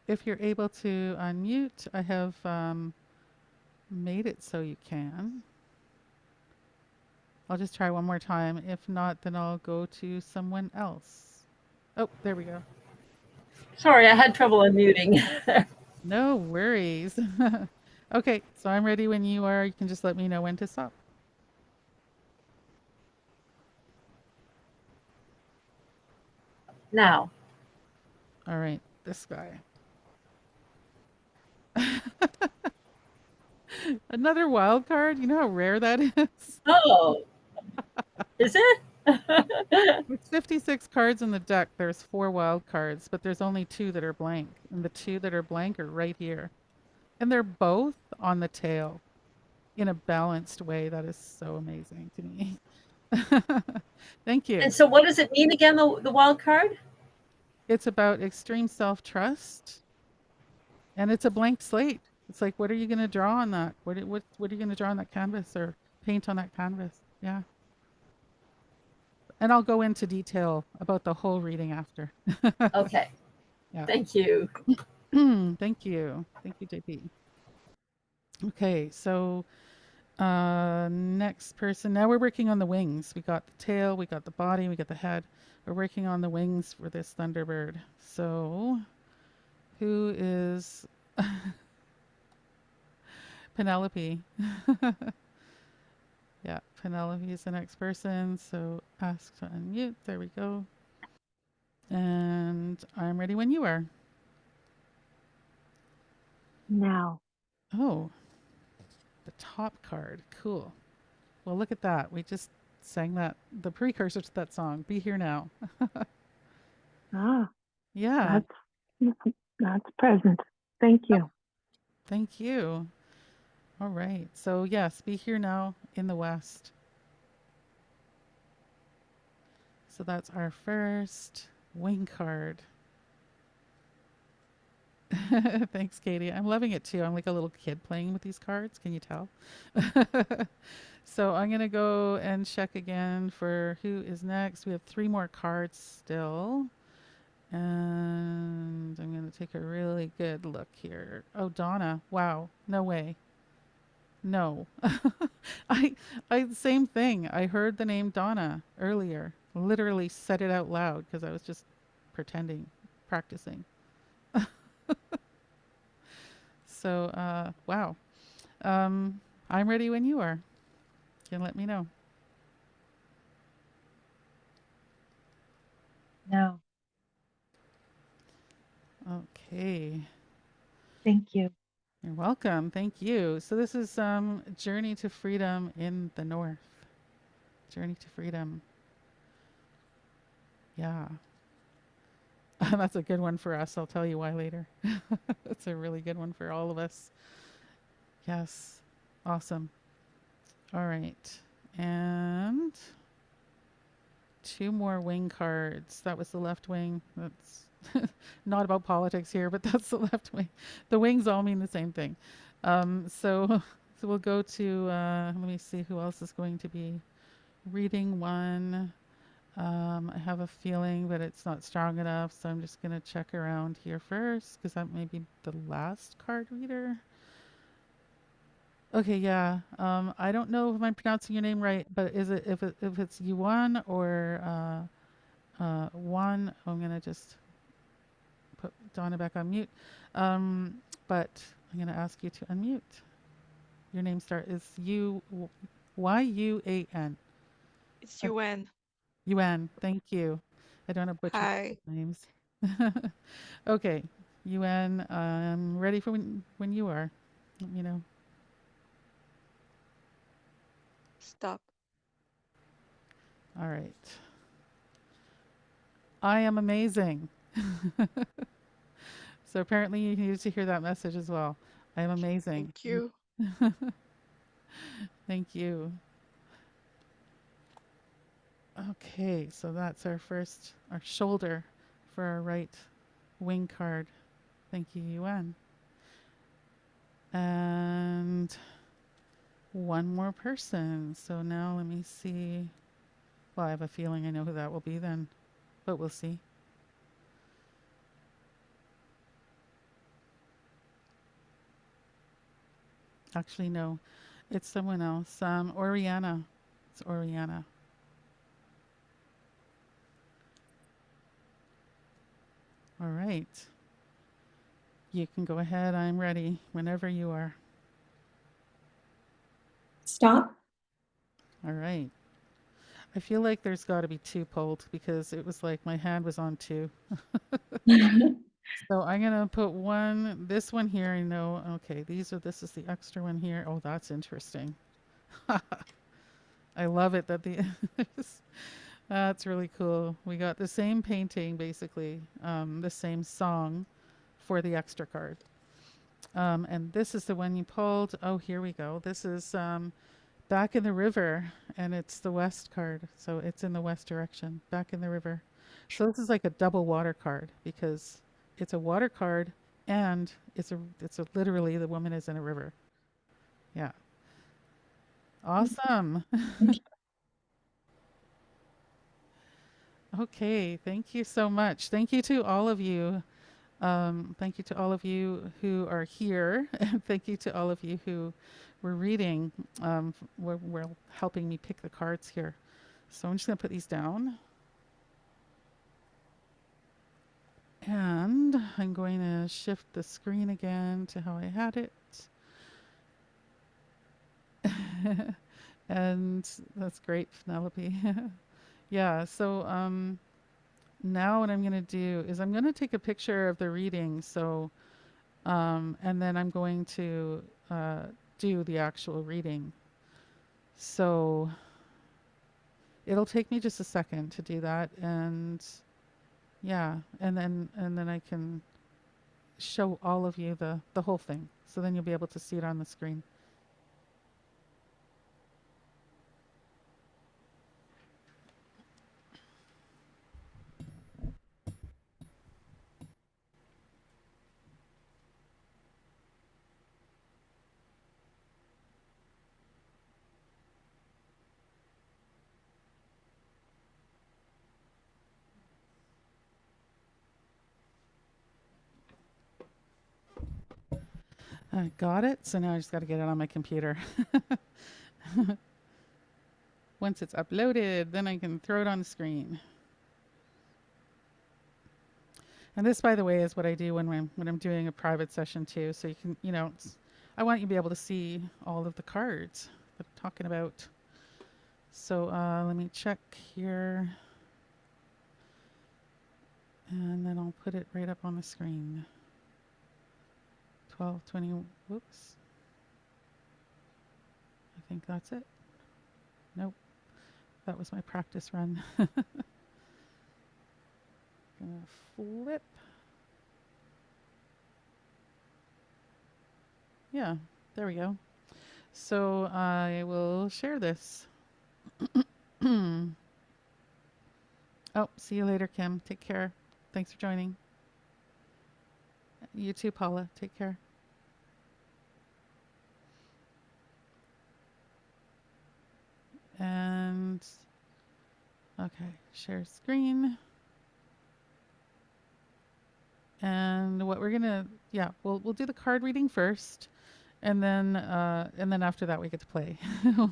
S1: If you're able to unmute, I have made it so you can. I'll just try one more time. If not, then I'll go to someone else. Oh, there we go.
S3: Sorry, I had trouble unmuting.
S1: No worries. Okay, so I'm ready when you are. You can just let me know when to stop.
S2: Now.
S1: All right, this guy. Another wild card. You know how rare that is?
S2: Oh, is it?
S1: With 56 cards in the deck, there's 4 wild cards, but there's only 2 that are blank. And the 2 that are blank are right here. And they're both on the tail in a balanced way. That is so amazing to me. Thank you.
S2: And so, what does it mean again? The wild card?
S1: It's about extreme self trust, and it's a blank slate. It's like, what are you going to draw on that? What are you going to draw on that canvas or paint on that canvas? Yeah. And I'll go into detail about the whole reading after.
S2: Okay.
S1: Yeah.
S2: Thank you.
S1: Thank you. Thank you, JP. Okay, so next person. Now we're working on the wings. We got the tail, we got the body, we got the head. We're working on the wings for this Thunderbird. So, who is Penelope? Yeah, Penelope is the next person. So, ask to unmute. There we go. And I'm ready when you are.
S3: Now.
S1: Oh, the top card. Cool. Well, look at that. We just sang that, the precursor to that song, Be Here Now.
S3: Ah,
S1: Yeah,
S3: that's present. Thank you.
S1: thank you. All right. So, yes, Be Here Now in the West. So, that's our first wing card. Thanks, Katie. I'm loving it too. I'm like a little kid playing with these cards. Can you tell? So I'm going to go and check again for who is next. We have 3 more cards still. And I'm going to take a really good look here. Oh, Donna. Wow. No way. No. I same thing. I heard the name Donna earlier. Literally said it out loud because I was just pretending, practicing. So, wow. I'm ready when you are. You can let me know.
S3: No.
S1: Okay.
S3: Thank you.
S1: You're welcome. Thank you. So this is Journey to Freedom in the North. Journey to Freedom. Yeah. That's a good one for us. I'll tell you why later. It's a really good one for all of us. Yes. Awesome. All right. And 2 more wing cards. That was the left wing. That's not about politics here, but that's the left wing. The wings all mean the same thing. So we'll go to, let me see who else is going to be reading one. I have a feeling that it's not strong enough, so I'm just going to check around here first because that may be the last card reader. Okay, yeah. I don't know if I'm pronouncing your name right, but is it if it's Yuan or Juan? I'm gonna just put Donna back on mute. But I'm gonna ask you to unmute. Your name is Yuan.
S4: It's UN.
S1: Yuan. Thank you. I don't have butchered
S4: Hi.
S1: names. Okay, Yuan. I'm ready for when you are. Let me know.
S4: Stop.
S1: All right. I am amazing. So apparently you needed to hear that message as well. I am amazing.
S4: Thank you.
S1: Thank you. Okay, so that's our shoulder for our right wing card. Thank you, Yuan. And one more person. So now let me see. Well, I have a feeling I know who that will be then, but we'll see. Actually, no, it's someone else. Oriana. It's Oriana. All right. You can go ahead. I'm ready whenever you are.
S5: Stop.
S1: All right. I feel like there's got to be two pulled because it was like my hand was on two. So I'm gonna put this one here. I know. Okay, this is the extra one here. Oh, that's interesting. I love it that the that's really cool. We got the same painting basically, the same song for the extra card. And this is the one you pulled. Oh, here we go. This is Back in the River, and it's the west card. So it's in the west direction, back in the river. So this is like a double water card because it's a water card and it's a literally the woman is in a river. Yeah. Awesome. Okay, thank you so much. Thank you to all of you. Thank you to all of you who are here, and thank you to all of you who were reading. Were helping me pick the cards here. So I'm just going to put these down. And I'm going to shift the screen again to how I had it. And that's great, Penelope. Yeah, so now what I'm going to do is I'm going to take a picture of the reading. So, and then I'm going to do the actual reading. So it'll take me just a second to do that. And yeah, and then I can show all of you the whole thing. So then you'll be able to see it on the screen. I got it. So now I just got to get it on my computer. Once it's uploaded, then I can throw it on the screen. And this, by the way, is what I do when I'm doing a private session too. So you can, I want you to be able to see all of the cards that I'm talking about. So let me check here. And then I'll put it right up on the screen. 12, 20, whoops. I think that's it. Nope. That was my practice run. Gonna flip. Yeah, there we go. So I will share this. Oh, see you later, Kim. Take care. Thanks for joining. You too, Paula. Take care. And okay, share screen. And what we're gonna, we'll do the card reading first, and then after that we get to play.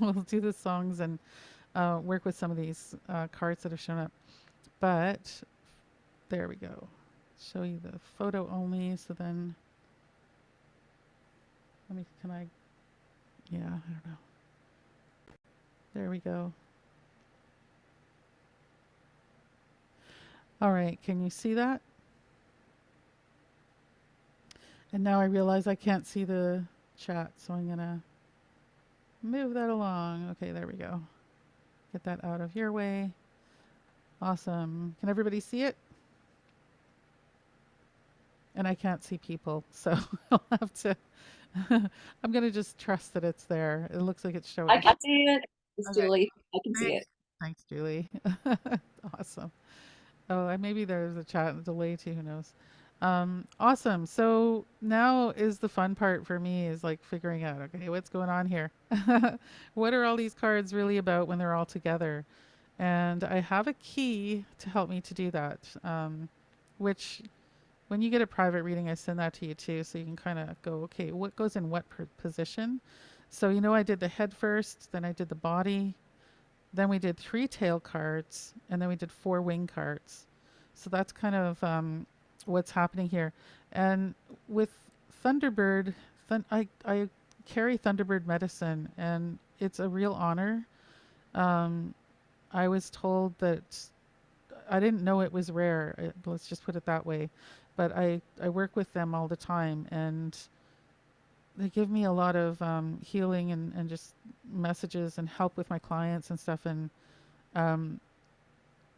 S1: We'll do the songs and work with some of these cards that have shown up. But there we go. Show you the photo only. So then, I don't know. There we go. All right, can you see that? And now I realize I can't see the chat, so I'm gonna move that along. Okay, there we go. Get that out of your way. Awesome. Can everybody see it? And I can't see people, so I'll have to, I'm gonna just trust that it's there. It looks like it's showing.
S5: I can see it. It's
S1: Okay.
S5: Julie. I can see it.
S1: Thanks, Julie. Awesome. Oh, maybe there's a chat delay too, who knows. Awesome. So now is the fun part for me, is like figuring out, okay, what's going on here? What are all these cards really about when they're all together? And I have a key to help me to do that, which when you get a private reading, I send that to you too, so you can kind of go, okay, what goes in what position? So, I did the head first, then I did the body, then we did 3 tail cards, and then we did 4 wing cards. So that's kind of what's happening here. And with Thunderbird, I carry Thunderbird medicine, and it's a real honor. Um, I was told that I didn't know it was rare. Let's just put it that way. But I work with them all the time, and they give me a lot of healing and just messages and help with my clients and stuff. And um,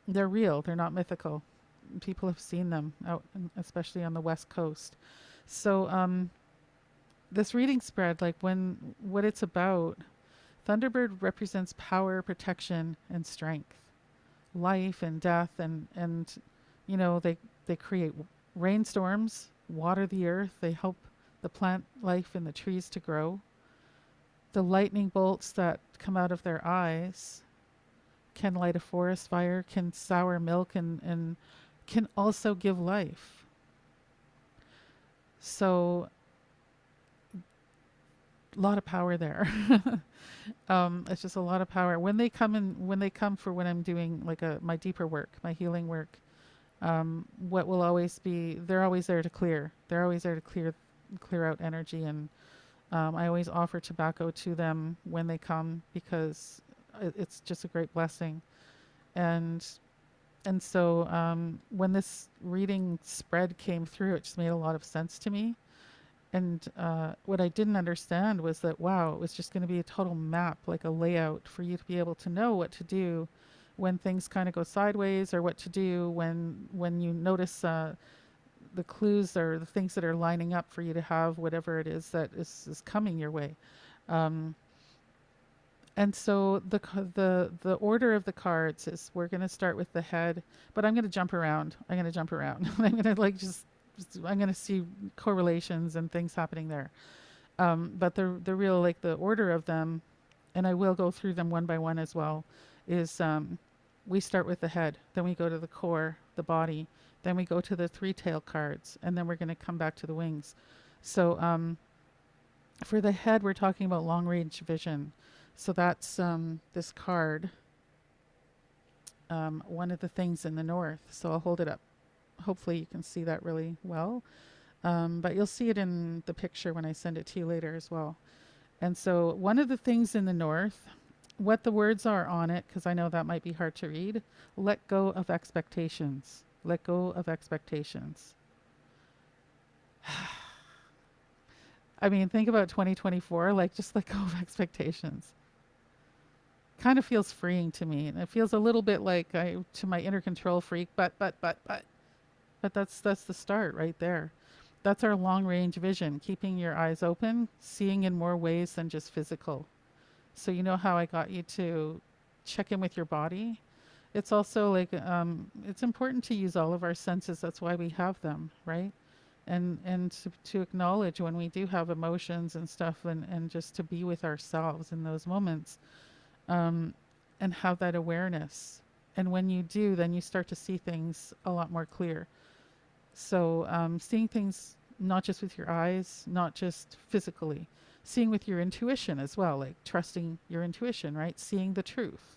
S1: they're real. They're not mythical. People have seen them out, especially on the West Coast. So this reading spread, like what it's about, Thunderbird represents power, protection, and strength, life and death, and they create rainstorms, water the earth, they help the plant life in the trees to grow. The lightning bolts that come out of their eyes can light a forest fire, can sour milk, and can also give life. So a lot of power there. It's just a lot of power. When they come for when I'm doing like my deeper work, my healing work, what will always be, they're always there to clear. They're always there to clear out energy, and I always offer tobacco to them when they come because it's just a great blessing. And so when this reading spread came through, it just made a lot of sense to me. And what I didn't understand was that, wow, it was just going to be a total map, like a layout for you to be able to know what to do when things kind of go sideways, or what to do when you notice the clues or the things that are lining up for you to have whatever it is that is coming your way. And so the order of the cards is, we're going to start with the head, but I'm going to jump around. I'm going to I'm going to see correlations and things happening there. But the real, like, the order of them, and I will go through them one by one as well, is we start with the head, then we go to the core, the body, then we go to the three tail cards, and then we're going to come back to the wings. So for the head, we're talking about long range vision. So that's this card, one of the things in the north. So I'll hold it up. Hopefully you can see that really well. But you'll see it in the picture when I send it to you later as well. And so one of the things in the north, what the words are on it, because I know that might be hard to read, let go of expectations. Let go of expectations. I mean, think about 2024, like, just let go of expectations. Kind of feels freeing to me. And it feels a little bit like to my inner control freak, but that's the start right there. That's our long range vision, keeping your eyes open, seeing in more ways than just physical. So you know how I got you to check in with your body? It's also like it's important to use all of our senses. That's why we have them, right? And to acknowledge when we do have emotions and stuff, and just to be with ourselves in those moments, and have that awareness. And when you do, then you start to see things a lot more clear. So seeing things not just with your eyes, not just physically, seeing with your intuition as well, like trusting your intuition, right? Seeing the truth,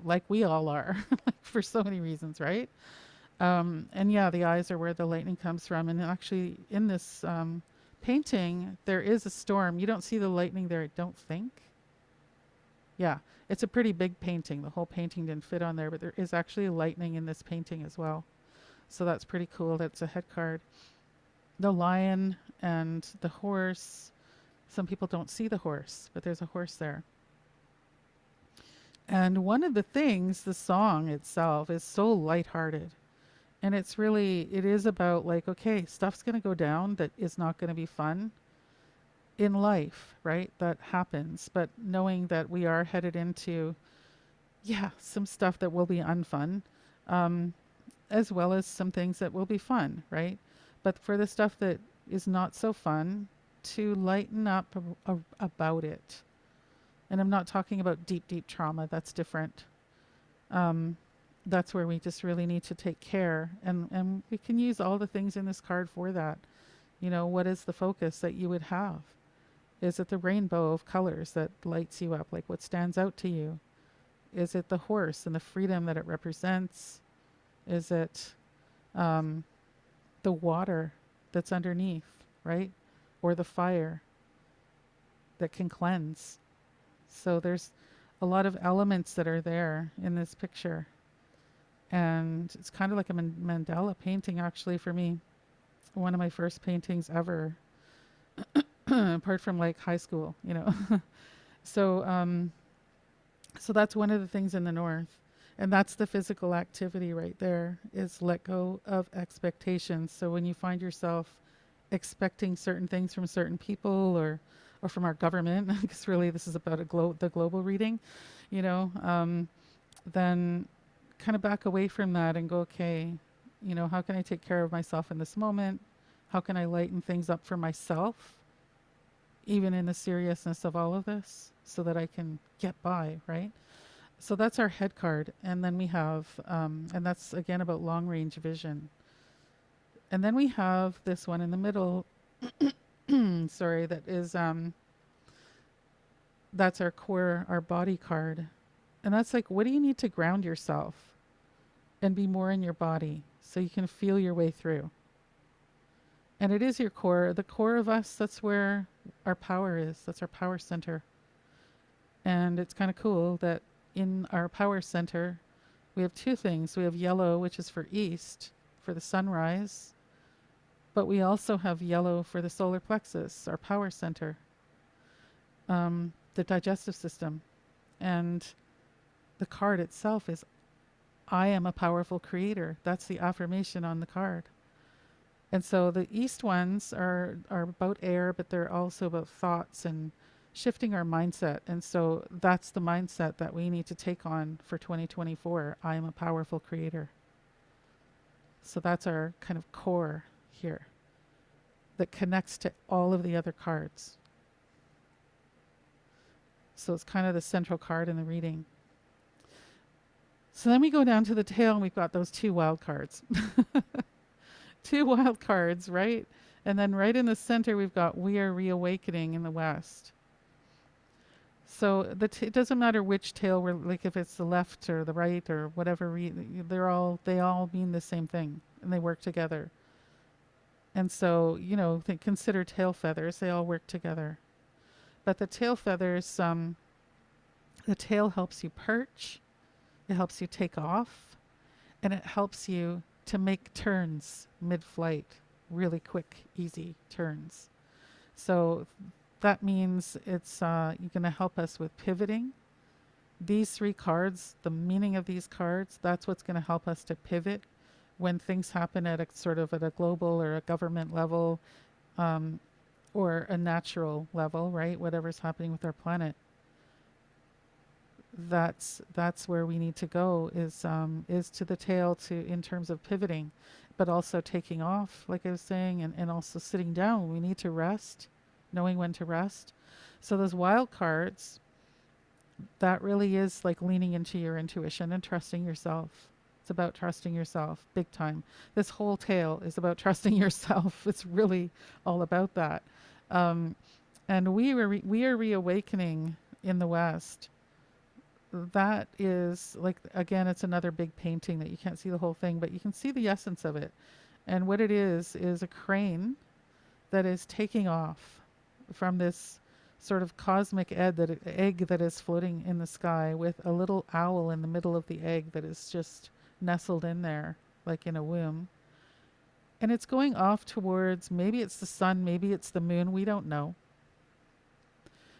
S1: like we all are, for so many reasons, right? And yeah, the eyes are where the lightning comes from. And actually, in this painting, there is a storm. You don't see the lightning there, I don't think. Yeah, it's a pretty big painting. The whole painting didn't fit on there, but there is actually lightning in this painting as well. So that's pretty cool. That's a head card. The lion and the horse. Some people don't see the horse, but there's a horse there. And one of the things, the song itself is so lighthearted. And it is about, like, okay, stuff's going to go down that is not going to be fun in life, right? That happens. But knowing that we are headed into, some stuff that will be unfun, as well as some things that will be fun, right? But for the stuff that is not so fun, to lighten up about it. And I'm not talking about deep, deep trauma. That's different. That's where we just really need to take care. And we can use all the things in this card for that. You know, what is the focus that you would have? Is it the rainbow of colors that lights you up? Like, what stands out to you? Is it the horse and the freedom that it represents? Is it the water that's underneath, right? Or the fire that can cleanse? So there's a lot of elements that are there in this picture. And it's kind of like a Mandela painting, actually, for me. One of my first paintings ever, apart from like high school, you know. So, so that's one of the things in the north. And that's the physical activity right there, is let go of expectations. So when you find yourself expecting certain things from certain people, or from our government, because really this is about the global reading, you know, then kind of back away from that and go, okay, you know, how can I take care of myself in this moment? How can I lighten things up for myself, even in the seriousness of all of this, so that I can get by, right? So that's our head card. And then we have, and that's again about long range vision. And then we have this one in the middle, sorry, that is, that's our core, our body card. And that's like, what do you need to ground yourself and be more in your body so you can feel your way through? And it is your core, the core of us. That's where our power is. That's our power center. And it's kind of cool that in our power center, we have two things. We have yellow, which is for east, for the sunrise, but we also have yellow for the solar plexus, our power center, the digestive system. And the card itself is, I am a powerful creator. That's the affirmation on the card. And so the east ones are about air, but they're also about thoughts and shifting our mindset. And so that's the mindset that we need to take on for 2024. I am a powerful creator. So that's our kind of core here that connects to all of the other cards. So it's kind of the central card in the reading. So then we go down to the tail and we've got those two wild cards. Two wild cards, right? And then right in the center, we've got we are reawakening in the West. So it doesn't matter which tail we're like, if it's the left or the right or whatever, they all mean the same thing and they work together. And so, you know, consider tail feathers, they all work together. But the tail feathers, the tail helps you perch, it helps you take off, and it helps you to make turns mid-flight, really quick, easy turns. So that means it's you're going to help us with pivoting. These three cards, the meaning of these cards, that's what's going to help us to pivot when things happen at a sort of at a global or a government level, or a natural level, right? Whatever's happening with our planet. That's where we need to go, is to the tail, to in terms of pivoting, but also taking off, like I was saying, and also sitting down. We need to rest, knowing when to rest. So those wild cards, that really is like leaning into your intuition and trusting yourself. It's about trusting yourself big time. This whole tail is about trusting yourself. It's really all about that. And we are reawakening in the West. That is like, again, it's another big painting that you can't see the whole thing, but you can see the essence of it. And what it is a crane that is taking off from this sort of cosmic egg that is floating in the sky, with a little owl in the middle of the egg that is just nestled in there, like in a womb. And it's going off towards, maybe it's the sun, maybe it's the moon, we don't know.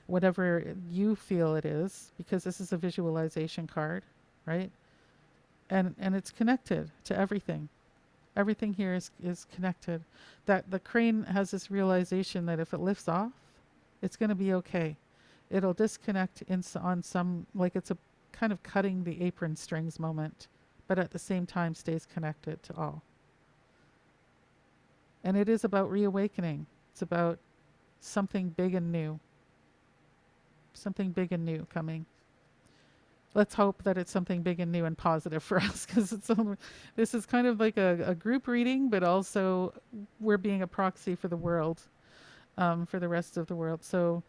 S1: Whatever you feel it is, because this is a visualization card, right? And it's connected to everything. Everything here is connected. That the crane has this realization that if it lifts off, it's going to be okay. It'll disconnect on some, like it's a kind of cutting the apron strings moment, but at the same time stays connected to all. And it is about reawakening. It's about something big and new. Something big and new coming. Let's hope that it's something big and new and positive for us, because this is kind of like a group reading, but also we're being a proxy for the world, for the rest of the world. So,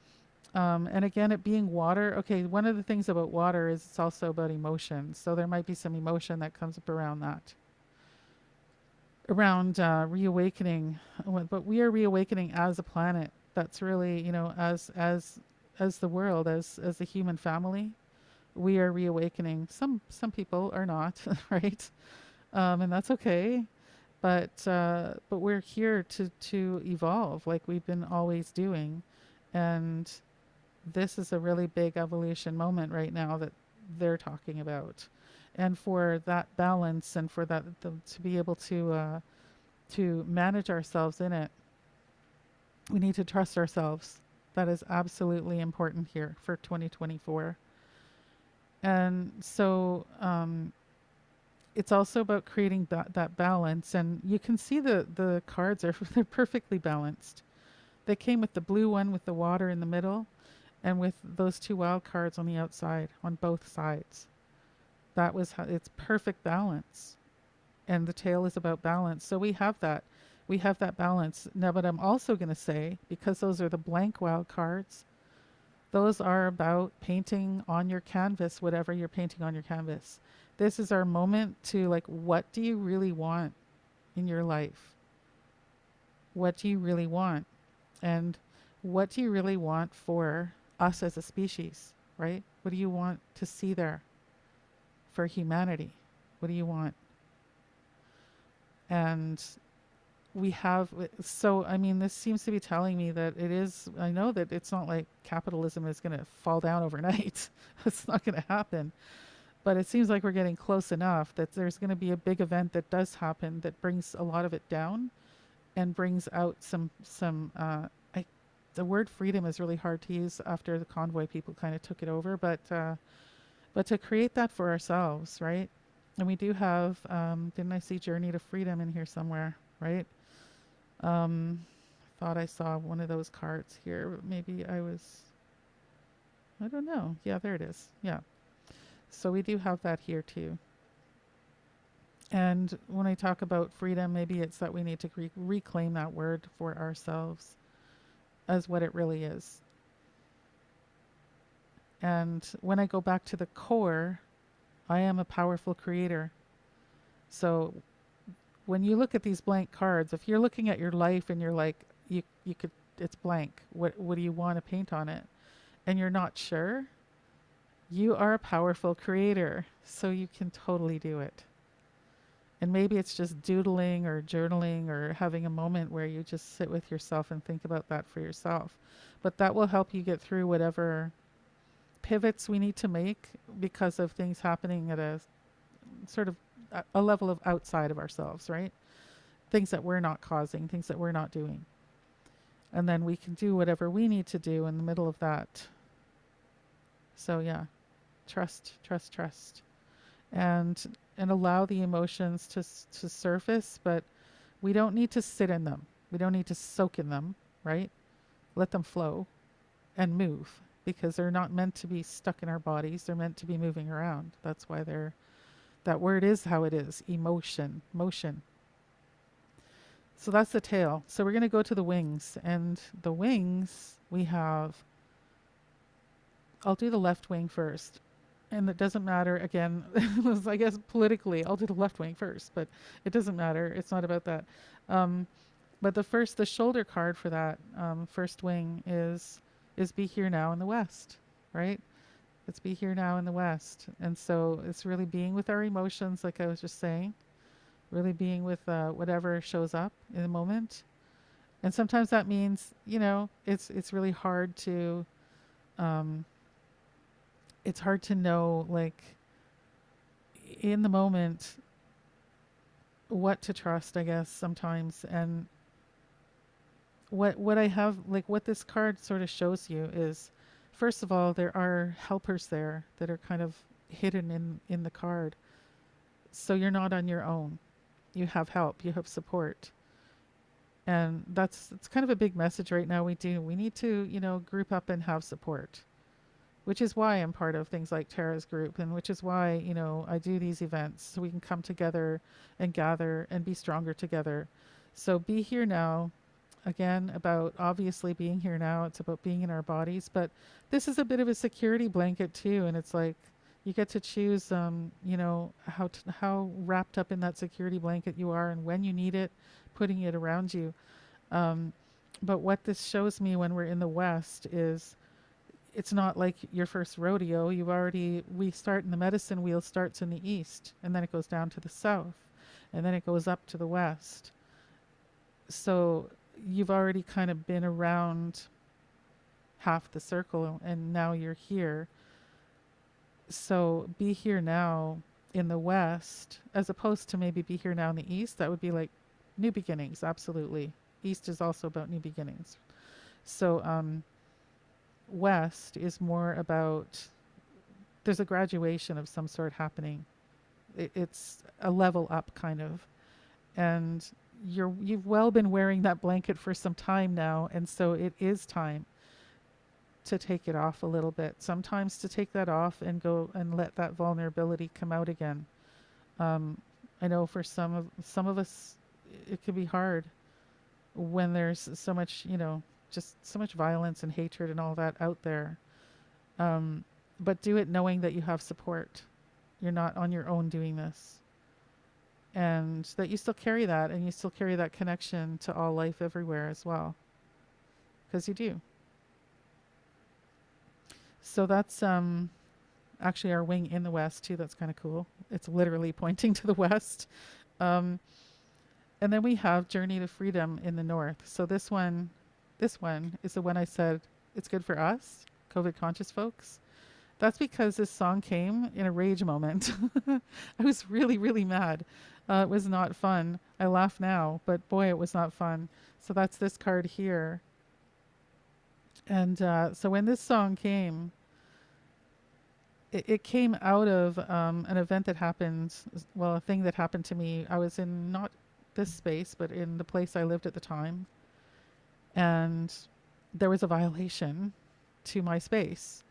S1: and again, it being water. Okay, one of the things about water is it's also about emotion. So there might be some emotion that comes up around that, around reawakening. But we are reawakening as a planet. That's really, you know, as as the world, as the human family, we are reawakening. Some people are not, right? And that's okay. But we're here to evolve like we've been always doing, and this is a really big evolution moment right now that they're talking about, and for that balance and for to be able to manage ourselves in it, we need to trust ourselves. That is absolutely important here for 2024. And so it's also about creating that balance. And you can see the cards are they're perfectly balanced. They came with the blue one with the water in the middle and with those two wild cards on the outside, on both sides. That was how it's perfect balance. And the tail is about balance. So we have that. We have that balance. Now, but I'm also going to say, because those are the blank wild cards, those are about painting on your canvas, whatever you're painting on your canvas. This is our moment to, like, what do you really want in your life? What do you really want? And what do you really want for us as a species, right? What do you want to see there for humanity? What do you want? And we have, so I mean, this seems to be telling me that it is, I know that it's not like capitalism is going to fall down overnight. It's not going to happen. But it seems like we're getting close enough that there's going to be a big event that does happen that brings a lot of it down and brings out the word freedom is really hard to use after the convoy people kind of took it over, but to create that for ourselves, right? And we do have, didn't I see Journey to Freedom in here somewhere, right? Thought I saw one of those cards here. Maybe I don't know. Yeah, there it is. Yeah. So we do have that here too. And when I talk about freedom, maybe it's that we need to reclaim that word for ourselves as what it really is. And when I go back to the core, I am a powerful creator. So when you look at these blank cards, if you're looking at your life and you're like, you could, it's blank. What do you want to paint on it? And you're not sure, you are a powerful creator. So you can totally do it. And maybe it's just doodling or journaling or having a moment where you just sit with yourself and think about that for yourself. But that will help you get through whatever pivots we need to make because of things happening at a sort of a level of outside of ourselves, right? Things that we're not causing, things that we're not doing. And then we can do whatever we need to do in the middle of that. So yeah, trust. And allow the emotions to surface, but we don't need to sit in them. We don't need to soak in them, right? Let them flow and move because they're not meant to be stuck in our bodies. They're meant to be moving around. That's why that word is how it is, emotion, motion. So that's the tail. So we're going to go to the wings, and the wings we have, I'll do the left wing first. And it doesn't matter, again, I guess politically, I'll do the left wing first, but it doesn't matter. It's not about that. But the shoulder card for that first wing is be here now in the West, right? It's be here now in the West. And so it's really being with our emotions, like I was just saying, really being with whatever shows up in the moment. And sometimes that means, it's really hard to, it's hard to know, like, in the moment, what to trust, I guess, sometimes. And what I have, like, what this card sort of shows you is, first of all, there are helpers there that are kind of hidden in the card. So you're not on your own. You have help, you have support. And it's kind of a big message right now. We need to, group up and have support. Which is why I'm part of things like Tara's group, and which is why, I do these events so we can come together and gather and be stronger together. So be here now, again, about obviously being here now. It's about being in our bodies, but this is a bit of a security blanket too. And it's like, you get to choose, how wrapped up in that security blanket you are and when you need it, putting it around you. But what this shows me when we're in the West is, it's not like your first rodeo. We start in the medicine wheel starts in the east, and then it goes down to the south, and then it goes up to the west. So you've already kind of been around half the circle, and now you're here. So be here now in the west, as opposed to maybe be here now in the east. That would be like new beginnings, absolutely. East is also about new beginnings. So west is more about, there's a graduation of some sort happening. It's a level up kind of, and you've well been wearing that blanket for some time now, and so it is time to take it off a little bit. Sometimes to take that off and go and let that vulnerability come out again. I know for some of us, it can be hard when there's so much, just so much violence and hatred and all that out there. But do it knowing that you have support. You're not on your own doing this. And that you still carry that, and you still carry that connection to all life everywhere as well. Because you do. So that's actually our wing in the west too. That's kind of cool. It's literally pointing to the west. And then we have Journey to Freedom in the north. So this one is the one I said it's good for us, COVID conscious folks. That's because this song came in a rage moment. I was really, really mad. It was not fun. I laugh now, but boy, it was not fun. So that's this card here. And so when this song came, it came out of an event that happened, well, a thing that happened to me. I was in not this space, but in the place I lived at the time. And there was a violation to my space.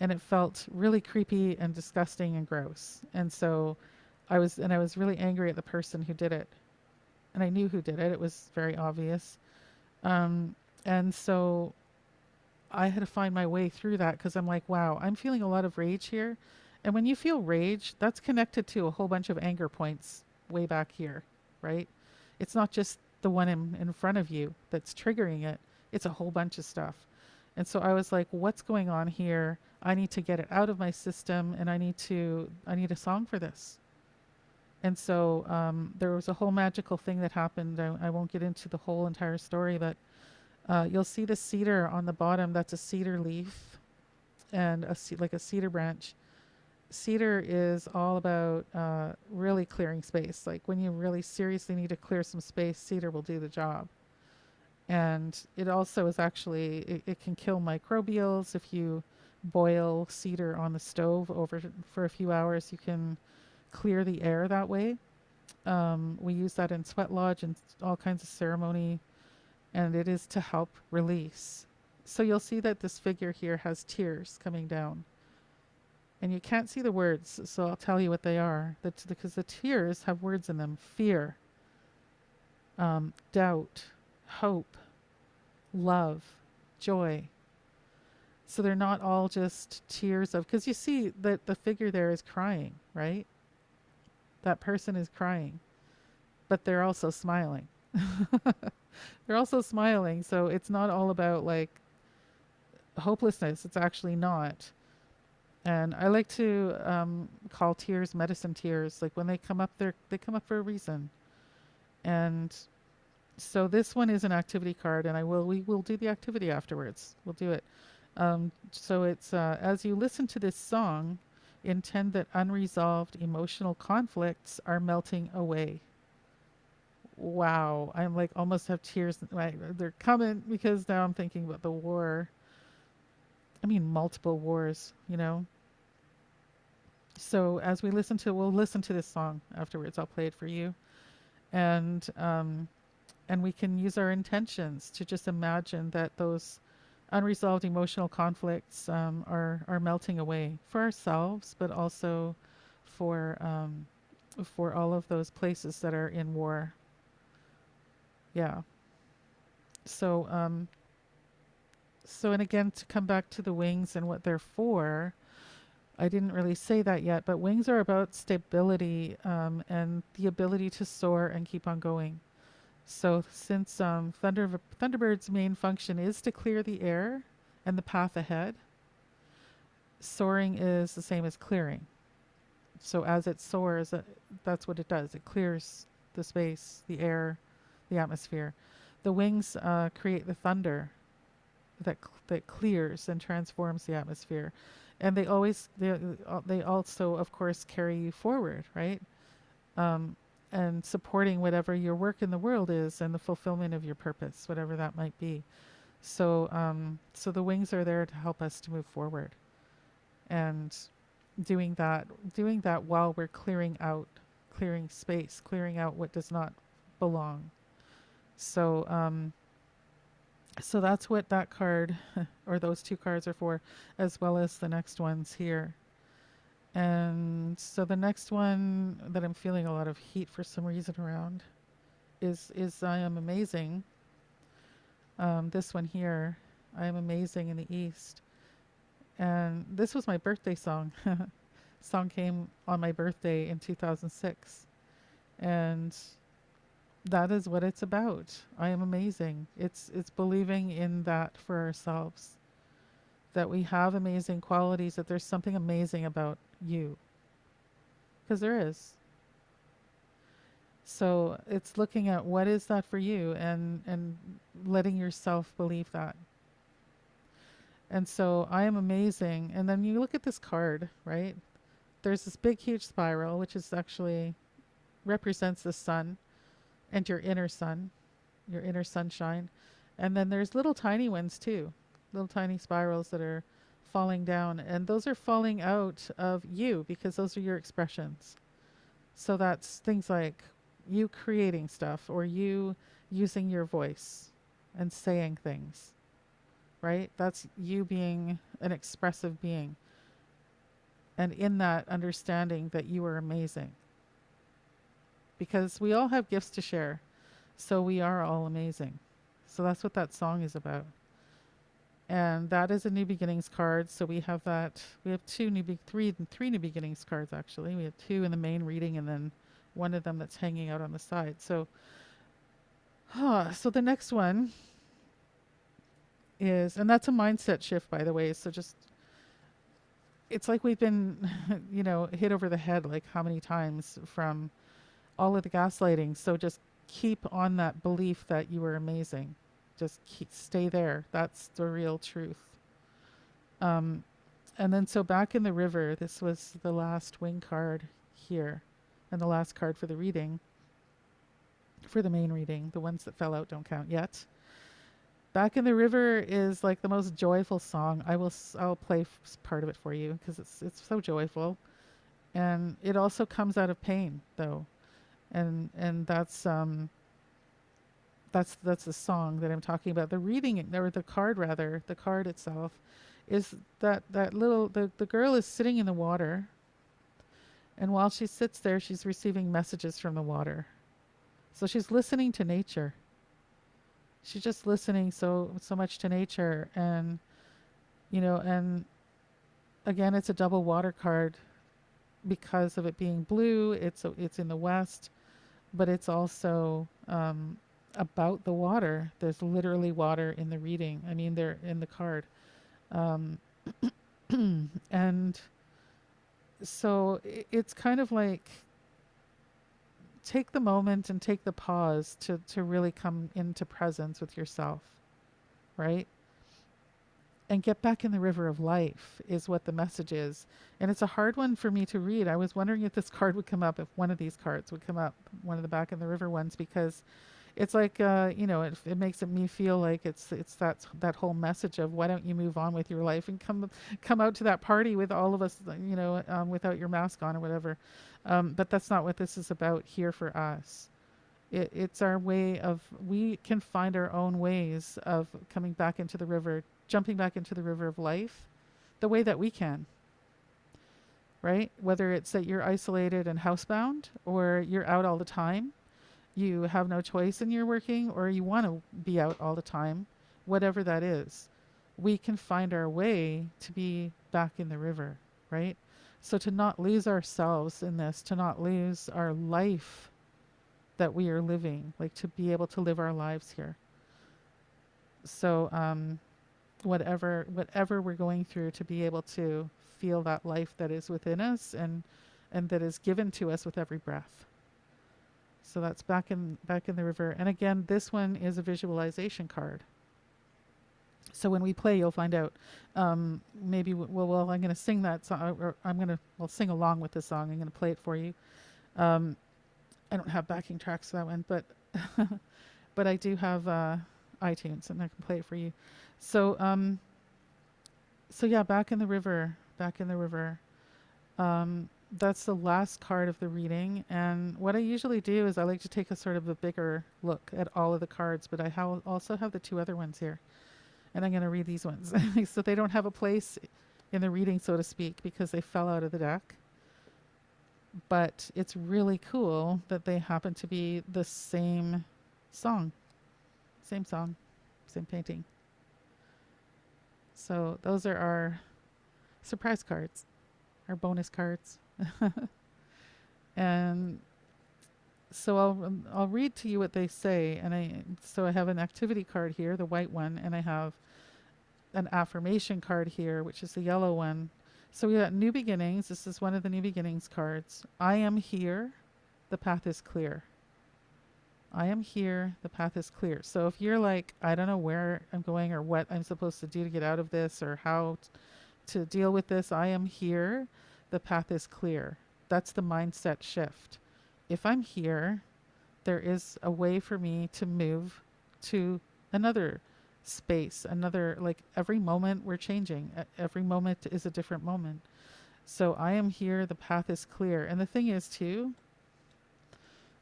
S1: And it felt really creepy and disgusting and gross. And so I was really angry at the person who did it. And I knew who did it. It was very obvious. And so I had to find my way through that, because I'm like, wow, I'm feeling a lot of rage here. And when you feel rage, that's connected to a whole bunch of anger points way back here, right? It's not just the one in front of you that's triggering it. It's a whole bunch of stuff. And so I was like, what's going on here? I need to get it out of my system, and I need a song for this. And so there was a whole magical thing that happened. I won't get into the whole entire story, but you'll see the cedar on the bottom. That's a cedar leaf and like a cedar branch. Cedar is all about really clearing space. Like when you really seriously need to clear some space, cedar will do the job. And it also is actually, it can kill microbials. If you boil cedar on the stove for a few hours, you can clear the air that way. We use that in sweat lodge and all kinds of ceremony, and it is to help release. So you'll see that this figure here has tears coming down. And you can't see the words, so I'll tell you what they are. Because the tears have words in them. Fear, doubt, hope, love, joy. So they're not all just tears of, because you see that the figure there is crying, right? That person is crying, but they're also smiling. They're also smiling. So it's not all about like hopelessness. It's actually not. And I like to call tears medicine tears. Like when they come up, they come up for a reason. And so this one is an activity card, and we will do the activity afterwards. We'll do it. So it's as you listen to this song, intend that unresolved emotional conflicts are melting away. Wow, I'm like almost have tears. They're coming because now I'm thinking about the war. I mean, multiple wars, So as we'll listen to this song afterwards. I'll play it for you, and we can use our intentions to just imagine that those unresolved emotional conflicts are melting away for ourselves, but also for all of those places that are in war. Yeah. So and again, to come back to the wings and what they're for, I didn't really say that yet, but wings are about stability and the ability to soar and keep on going. So since Thunderbird's main function is to clear the air and the path ahead, soaring is the same as clearing. So as it soars, that's what it does. It clears the space, the air, the atmosphere. The wings create the thunder that clears and transforms the atmosphere, and they also, of course, carry you forward, right? Um, and supporting whatever your work in the world is and the fulfillment of your purpose, whatever that might be. So the wings are there to help us to move forward, and doing that while we're clearing space, clearing out what does not belong. So so that's what that card or those two cards are for, as well as the next ones here. And so the next one that I'm feeling a lot of heat for some reason around is I am amazing. This one here, I am amazing in the East. And this was my birthday song. Song came on my birthday in 2006. And that is what it's about. I am amazing. It's believing in that for ourselves. That we have amazing qualities, that there's something amazing about you. Because there is. So it's looking at what is that for you, and letting yourself believe that. And so I am amazing. And then you look at this card, right? There's this big, huge spiral, which is actually represents the sun and your inner sun, your inner sunshine. And then there's little tiny ones too, little tiny spirals that are falling down. And those are falling out of you because those are your expressions. So that's things like you creating stuff or you using your voice and saying things, right? That's you being an expressive being. And in that understanding that you are amazing. Because we all have gifts to share. So we are all amazing. So that's what that song is about. And that is a New Beginnings card. So we have that. We have three New Beginnings cards actually. We have two in the main reading and then one of them that's hanging out on the side. So, so the next one is, and that's a mindset shift, by the way. So just, it's like we've been, hit over the head like how many times from all of the gaslighting. So just keep on that belief that you are amazing. Just stay there. That's the real truth. And then so back in the river, this was the last wing card here and the last card for the reading, for the main reading. The ones that fell out don't count yet. Back in the River is like the most joyful song. I'll play part of it for you because it's so joyful, and it also comes out of pain though, and that's the song that I'm talking about. The reading, or the card rather, the card itself, is that little the girl is sitting in the water, and while she sits there, she's receiving messages from the water. So she's listening to nature. She's just listening so much to nature, and and again, it's a double water card because of it being blue. It's in the west, but it's also about the water. There's literally water in the reading. I mean, they're in the card, and so it's kind of like take the moment and take the pause to really come into presence with yourself, right? And get back in the river of life is what the message is. And it's a hard one for me to read. I was wondering if this card would come up, if one of these cards would come up, one of the back in the river ones, because it's like, it makes me feel like it's that whole message of why don't you move on with your life and come out to that party with all of us, without your mask on or whatever. But that's not what this is about here for us. It's our way of, we can find our own ways of coming back into the river, jumping back into the river of life, the way that we can, right? Whether it's that you're isolated and housebound, or you're out all the time, you have no choice and you're working, or you want to be out all the time, whatever that is, we can find our way to be back in the river, right? So to not lose ourselves in this, to not lose our life that we are living, like to be able to live our lives here. So whatever we're going through, to be able to feel that life that is within us and that is given to us with every breath. So that's back in the river. And again, this one is a visualization card. So when we play, you'll find out. Maybe well, I'm going to sing that song, or I'll sing along with the song. I'm going to play it for you. I don't have backing tracks for that one, but but I do have iTunes, and I can play it for you. So so yeah, back in the river. That's the last card of the reading, and what I usually do is I like to take a sort of a bigger look at all of the cards, but I also have the two other ones here, and I'm going to read these ones. So they don't have a place in the reading, so to speak, because they fell out of the deck. But it's really cool that they happen to be the same song, same painting. So those are our surprise cards, our bonus cards. And so I'll read to you what they say, and I have an activity card here, the white one, and I have an affirmation card here, which is the yellow one. So we got new beginnings. This is one of the new beginnings cards. I am here. The path is clear. I am here. The path is clear. So if you're like, I don't know where I'm going or what I'm supposed to do to get out of this or how to deal with this, I am here. The path is clear. That's the mindset shift. If I'm here, there is a way for me to move to another space, another, like every moment we're changing. Every moment is a different moment. So I am here, the path is clear. And the thing is too,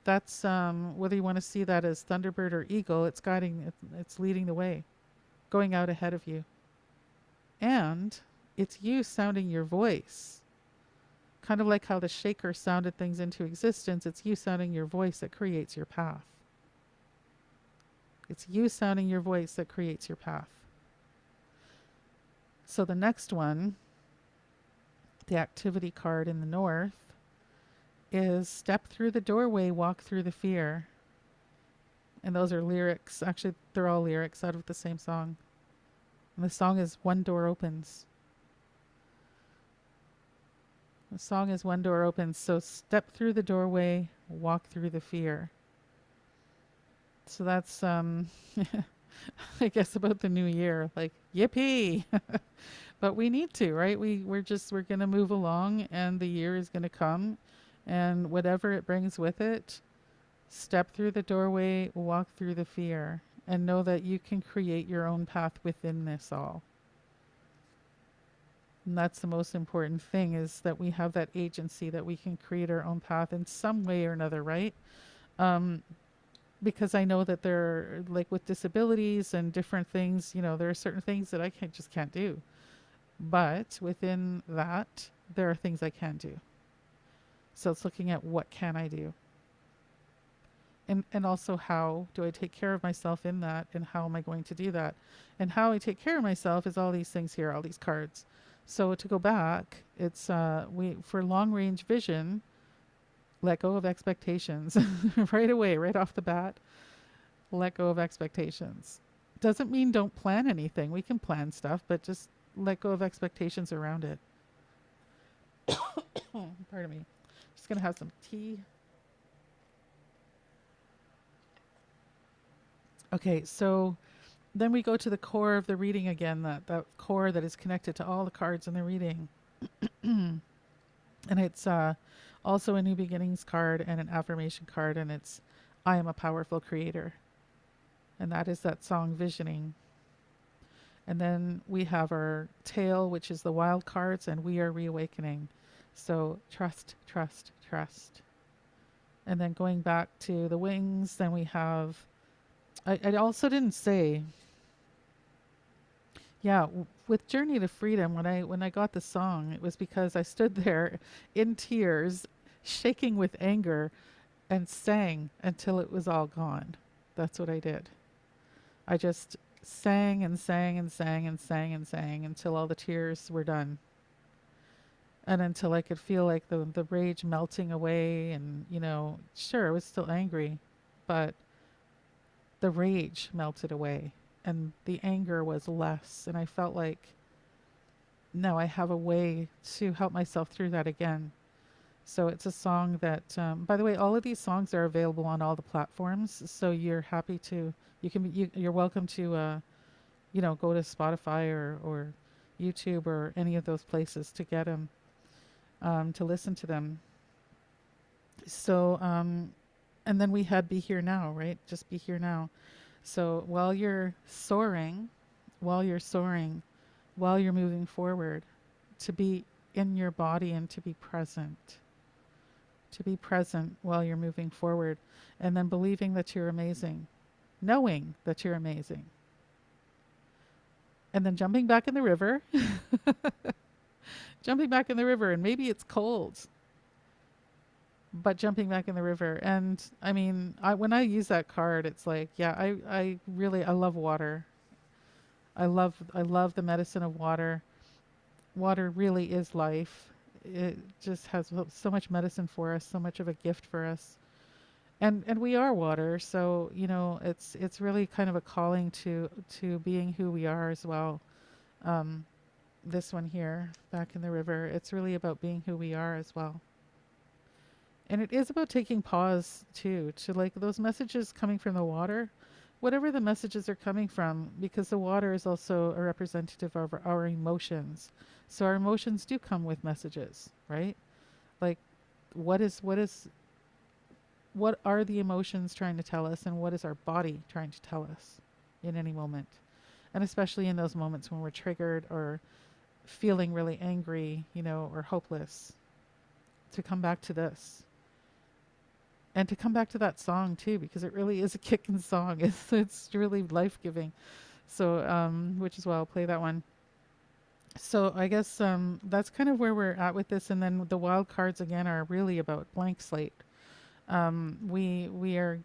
S1: that's whether you want to see that as Thunderbird or Eagle, it's guiding, it's leading the way, going out ahead of you. And it's you sounding your voice. Kind of like how the shaker sounded things into existence, it's you sounding your voice that creates your path. It's you sounding your voice that creates your path. So the next one, the activity card in the north, is step through the doorway, walk through the fear. And those are lyrics. Actually, they're all lyrics out of the same song. And the song is One Door Opens. The song is One Door Opens. So step through the doorway, walk through the fear. So that's, I guess, about the new year. Like, yippee! But we need to, right? We're going to move along, and the year is going to come. And whatever it brings with it, step through the doorway, walk through the fear, and know that you can create your own path within this all. And that's the most important thing, is that we have that agency, that we can create our own path in some way or another, right? Because I know that there are, like with disabilities and different things, there are certain things that I just can't do. But within that, there are things I can do. So it's looking at what can I do? And also, how do I take care of myself in that, and how am I going to do that? And how I take care of myself is all these things here, all these cards. So to go back, it's for long range vision, let go of expectations right away, right off the bat. Let go of expectations. Doesn't mean don't plan anything. We can plan stuff, but just let go of expectations around it. Pardon me. Just going to have some tea. Okay, so then we go to the core of the reading again, that core that is connected to all the cards in the reading. And it's also a new beginnings card and an affirmation card, and it's I am a powerful creator. And that is that song Visioning. And then we have our tail, which is the wild cards, and we are reawakening. So trust, trust, trust. And then going back to the wings, then we have, I also didn't say, yeah, with Journey to Freedom, when I got the song, it was because I stood there in tears, shaking with anger, and sang until it was all gone. That's what I did. I just sang and sang and sang and sang and sang until all the tears were done. And until I could feel like the rage melting away, and, sure, I was still angry, but the rage melted away and the anger was less. And I felt like now I have a way to help myself through that again. So it's a song that, by the way, all of these songs are available on all the platforms. So you're happy to, you're welcome to, go to Spotify or YouTube or any of those places to get them, to listen to them. So, and then we had Be Here Now, right? Just Be Here Now. So while you're soaring, while you're moving forward, to be in your body and to be present. To be present while you're moving forward, and then believing that you're amazing, knowing that you're amazing. And then jumping back in the river, jumping back in the river, and maybe it's cold, but jumping back in the river. And I mean, when I use that card, it's like, yeah, I really, I love water. I love the medicine of water. Water really is life. It just has so much medicine for us, so much of a gift for us. And we are water, so it's really kind of a calling to being who we are as well. This one here, Back in the River, it's really about being who we are as well. And it is about taking pause too, to like those messages coming from the water, whatever the messages are coming from, because the water is also a representative of our emotions. So our emotions do come with messages, right? Like what are the emotions trying to tell us, and what is our body trying to tell us in any moment? And especially in those moments when we're triggered or feeling really angry, or hopeless, to come back to this. And to come back to that song too, because it really is a kicking song. It's really life-giving. So, which is why I'll play that one. So I guess that's kind of where we're at with this. And then the wild cards again are really about blank slate. We are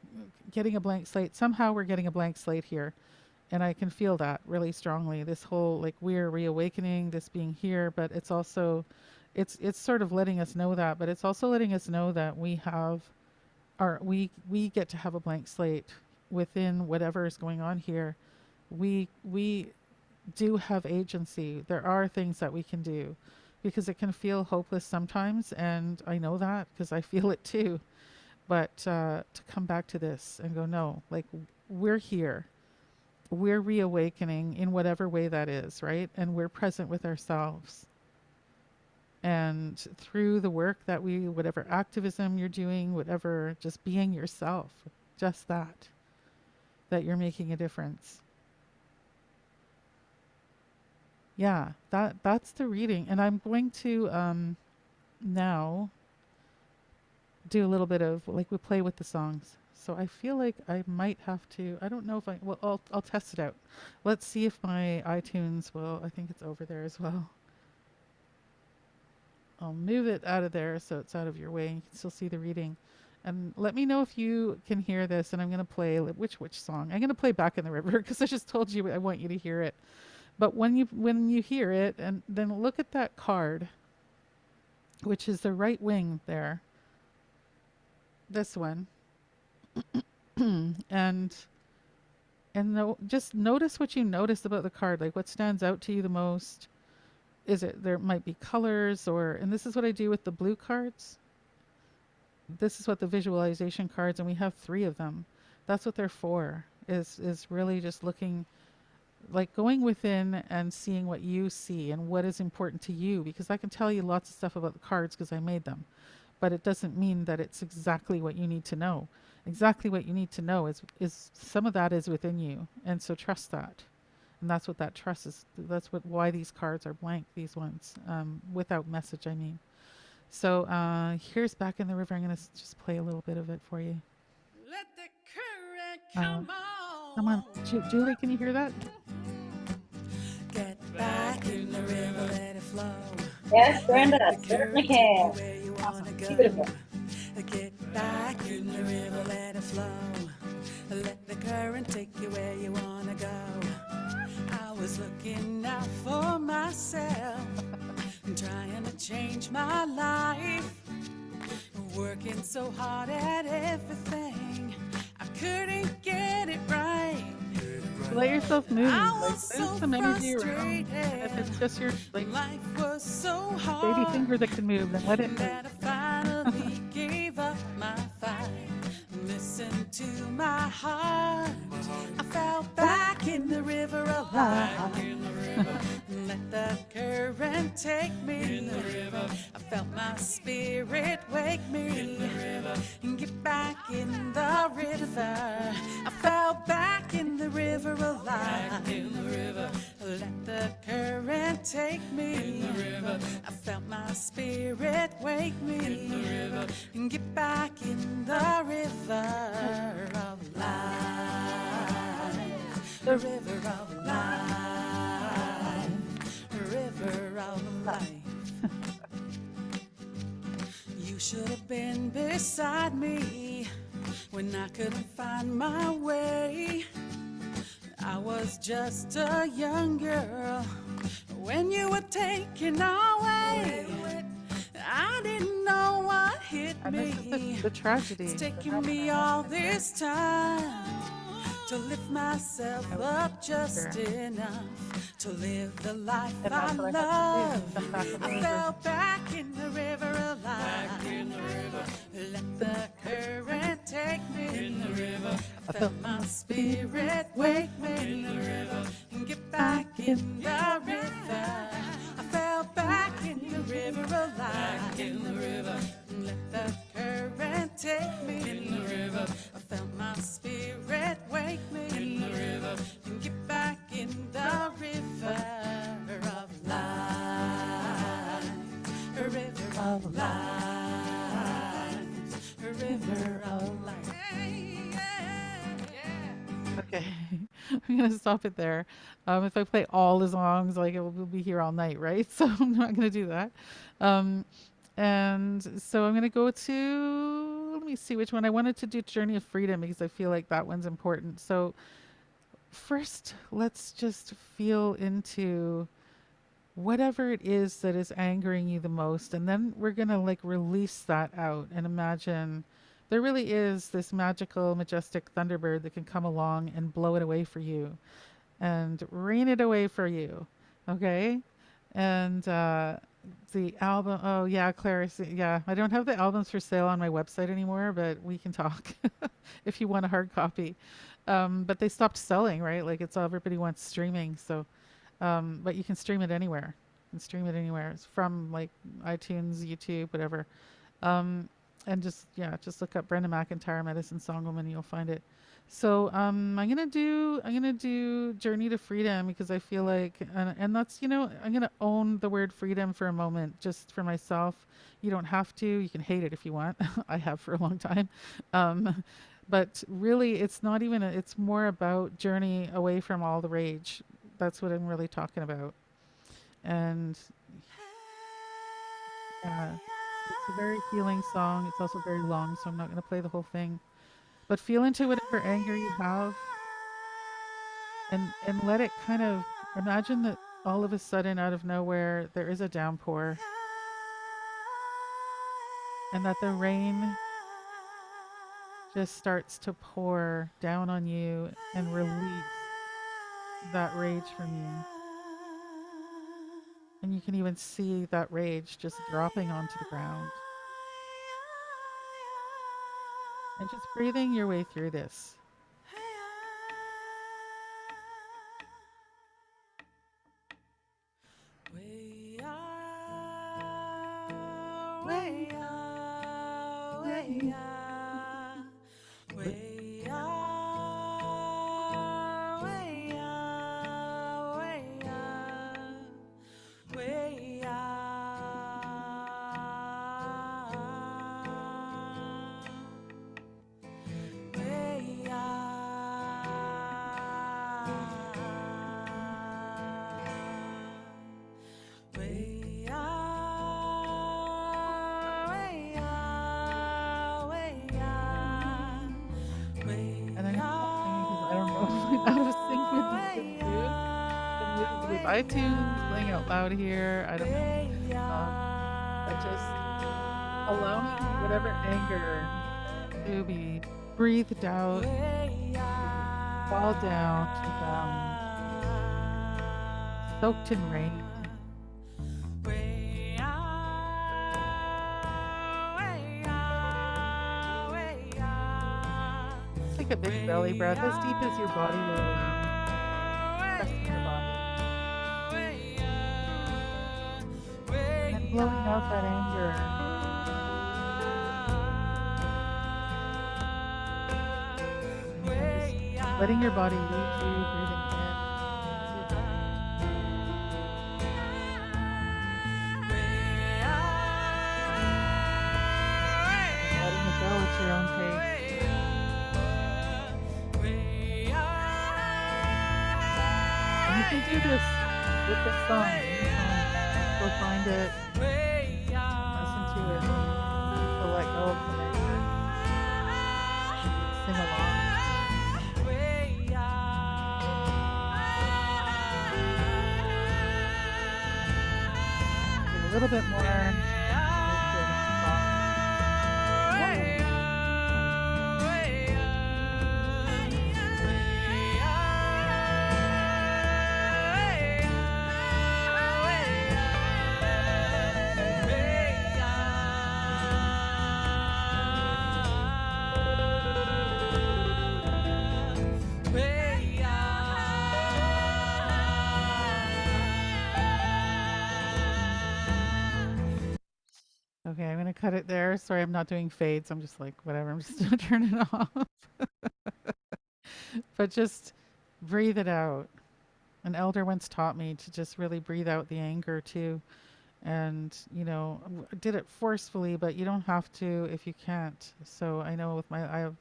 S1: getting a blank slate. Somehow we're getting a blank slate here. And I can feel that really strongly. This whole like we're reawakening, this being here, but it's also, it's sort of letting us know that, but it's also letting us know that we get to have a blank slate within whatever is going on here. We do have agency. There are things that we can do, because it can feel hopeless sometimes, and I know that because I feel it too. But to come back to this and go, no, like we're here. We're reawakening in whatever way that is, right? And we're present with ourselves. And through the work that whatever activism you're doing, whatever, just being yourself, just that you're making a difference. Yeah, that's the reading. And I'm going to now do a little bit of, like, we play with the songs. So I feel like I might have to, I don't know if I'll test it out. Let's see if my iTunes will, I think it's over there as well. I'll move it out of there so it's out of your way and you can still see the reading. And let me know if you can hear this. And I'm going to play, which song? I'm going to play Back in the River because I just told you I want you to hear it. But when you hear it, and then look at that card, which is the right wing there. This one. and just notice what you notice about the card, like what stands out to you the most. There might be colors, and this is what I do with the blue cards. This is what the visualization cards, and we have 3 of them. That's what they're for, is really just looking, like going within and seeing what you see and what is important to you, because I can tell you lots of stuff about the cards because I made them. But it doesn't mean that it's exactly what you need to know. Exactly what you need to know is some of that is within you. And so trust that. And that's what that trust is. That's why these cards are blank, these ones, without message, I mean. So here's Back in the River. I'm going to just play a little bit of it for you.
S6: Let the current come on.
S1: Come on. Julie, can you hear that?
S6: Get back in the river, let it flow.
S2: Yes, Brenda, certainly can. Beautiful.
S6: Get back in the river, let it flow. Let the current take you where you wanna go. I was looking out for myself and trying to change my life. Working so hard at everything, I couldn't get it right.
S1: let yourself move.
S6: I
S1: Like
S6: was
S1: there's
S6: so
S1: some energy around. And if
S6: frustrated.
S1: it's just your like
S6: Life was so
S1: baby
S6: hard
S1: finger that can move, then let it move.
S6: that I finally gave up my fight. Listen to my heart. I fell back in the river alive. Let the current take me. I felt my spirit wake me. And get back in the river. I fell back in the river alive. Let the current take me. I felt my spirit wake me. And get back in the river of life. The river of life. River of life. You should have been beside me when I couldn't find my way. I was just a young girl when you were taken away. I didn't know what hit
S1: And this is
S6: me.
S1: the tragedy.
S6: It's
S1: that
S6: taken
S1: happened.
S6: me all this time to lift myself up just enough to live the life
S1: And
S6: I
S1: that's what I
S6: love.
S1: have to do. Come back in the
S6: I
S1: river.
S6: fell back in the river alive. Let the current take me. I felt my spirit wake me. And get back in the river. I fell back in the river alive. Let the current take me. I felt my spirit wake me. And get back in the river of life. A river of life. A river of life.
S1: Okay, I'm gonna stop it there. If I play all the songs, like we'll be here all night, right? So I'm not gonna do that. And so I'm gonna go to, let me see which one. I wanted to do Journey of Freedom because I feel like that one's important. So first, let's just feel into whatever it is that is angering you the most, and then we're gonna like release that out and imagine there really is this magical, majestic thunderbird that can come along and blow it away for you and rain it away for you. Okay? And the album, oh yeah, Clarice, yeah, I don't have the albums for sale on my website anymore, but we can talk if you want a hard copy. But they stopped selling, right? Like it's all, everybody wants streaming. So, but you can stream it anywhere. You can stream it anywhere. It's from like iTunes, YouTube, whatever. Um, and just, yeah, just look up Brenda MacIntyre, Medicine Song Woman, you'll find it. So I'm gonna do Journey to Freedom because I feel like, and that's, you know, I'm gonna own the word freedom for a moment, just for myself. You don't have to. You can hate it if you want. I have for a long time. But really, it's not even. It's more about journey away from all the rage. That's what I'm really talking about. And yeah, it's a very healing song. It's also very long, so I'm not going to play the whole thing. But feel into whatever anger you have, and let it kind of imagine that all of a sudden, out of nowhere, there is a downpour, and that the rain just starts to pour down on you and release that rage from you. And you can even see that rage just dropping onto the ground. And just breathing your way through this.
S6: We are, we are, we are, we are, we are, we
S1: And I'm not singing because I don't know if I'm out of sync with the mood. With iTunes playing out loud here, I don't know. But just allowing whatever anger to be breathed out fall down to soaked in rain. Take a big belly breath as deep as your body will allow. Resting your body. And blowing out that anger. And just letting your body lead you, breathing in. Letting it go at your own pace. And you can do this with this song. Anytime. Go find it. Listen to it. To let go of the anger. Sing along. Get a little bit more. Okay, I'm gonna cut it there. Sorry, I'm not doing fades. I'm just like, whatever. I'm just gonna turn it off. But just breathe it out. An elder once taught me to just really breathe out the anger too. And, I did it forcefully, but you don't have to if you can't. So I know I have,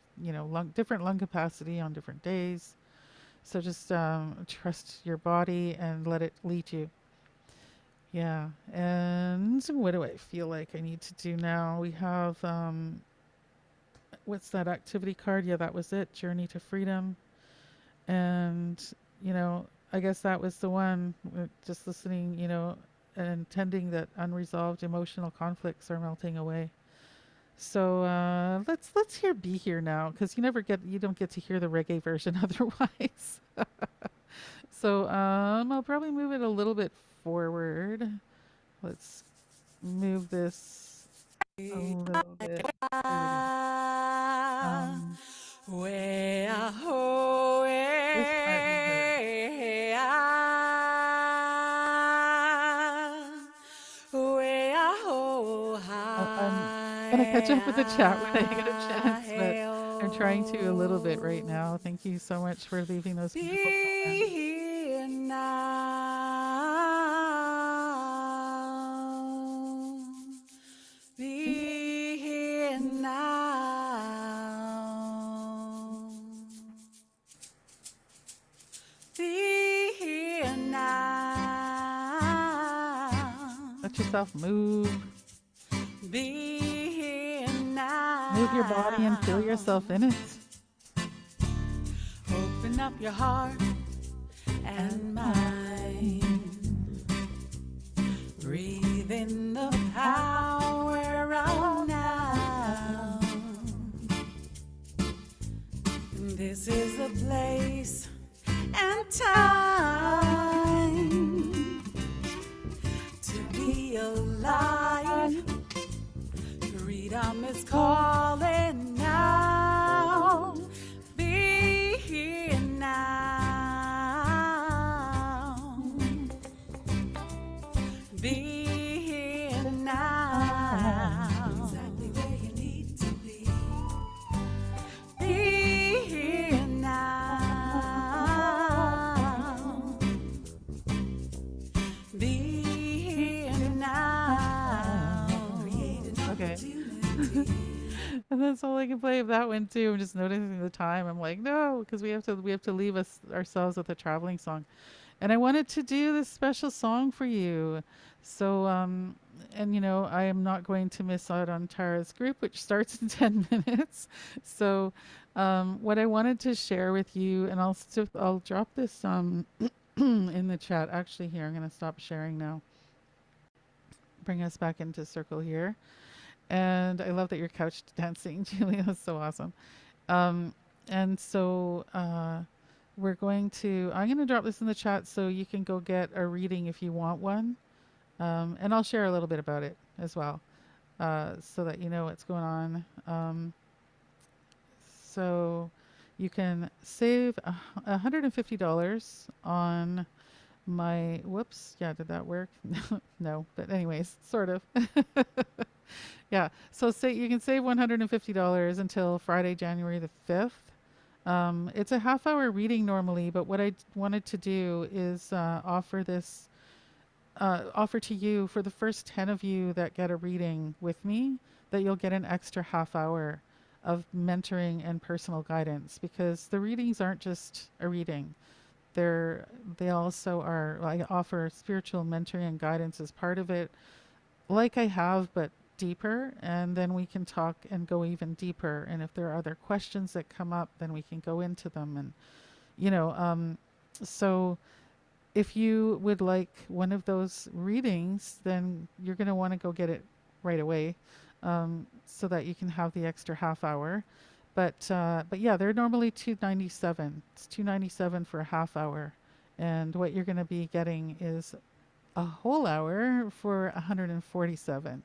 S1: different lung capacity on different days. So just trust your body and let it lead you. Yeah. And what do I feel like I need to do now? We have, what's that activity card? Yeah, that was it. Journey to Freedom. And, I guess that was the one. Just listening, and intending that unresolved emotional conflicts are melting away. So let's hear "Be Here" now, because you don't get to hear the reggae version otherwise. So I'll probably move it a little bit forward. Let's move this a little bit. This part we I'm gonna catch up with the chat when I get a chance, but I'm trying to a little bit right now. Thank you so much for leaving those beautiful comments.
S6: Here now. Be here now. Be here now.
S1: Let yourself move.
S6: Be here now.
S1: Move your body and feel yourself in it.
S6: Open up your heart and mind. Breathe in the power of now. This is the place and time to be alive. Freedom is calling now. Be here now. Be here now. Exactly where you need to be. Be here now. Be here now.
S1: Okay. And that's all I can play of that one too. I'm just noticing the time. I'm like, no, because we have to leave ourselves with a traveling song. And I wanted to do this special song for you. So and I am not going to miss out on Tara's group, which starts in 10 minutes. So what I wanted to share with you, and I'll drop this in the chat. Actually, here I'm going to stop sharing now. Bring us back into circle here. And I love that you're couch dancing, Julie. That's so awesome. And so I'm going to drop this in the chat so you can go get a reading if you want one. And I'll share a little bit about it as well, so that you know what's going on. So you can save $150 on my, whoops, yeah, did that work? No, but anyways, sort of. Yeah, so say you can save $150 until Friday, January the 5th. It's a half hour reading normally, but what I wanted to do is offer to you for the first 10 of you that get a reading with me that you'll get an extra half hour of mentoring and personal guidance, because the readings aren't just a reading. They also are, I offer spiritual mentoring and guidance as part of it, like I have, but deeper. And then we can talk and go even deeper. And if there are other questions that come up, then we can go into them. And, you know, so if you would like one of those readings, then you're going to want to go get it right away, so that you can have the extra half hour. But yeah, they're normally $297. It's $297 for a half hour, and what you're going to be getting is a whole hour for 147.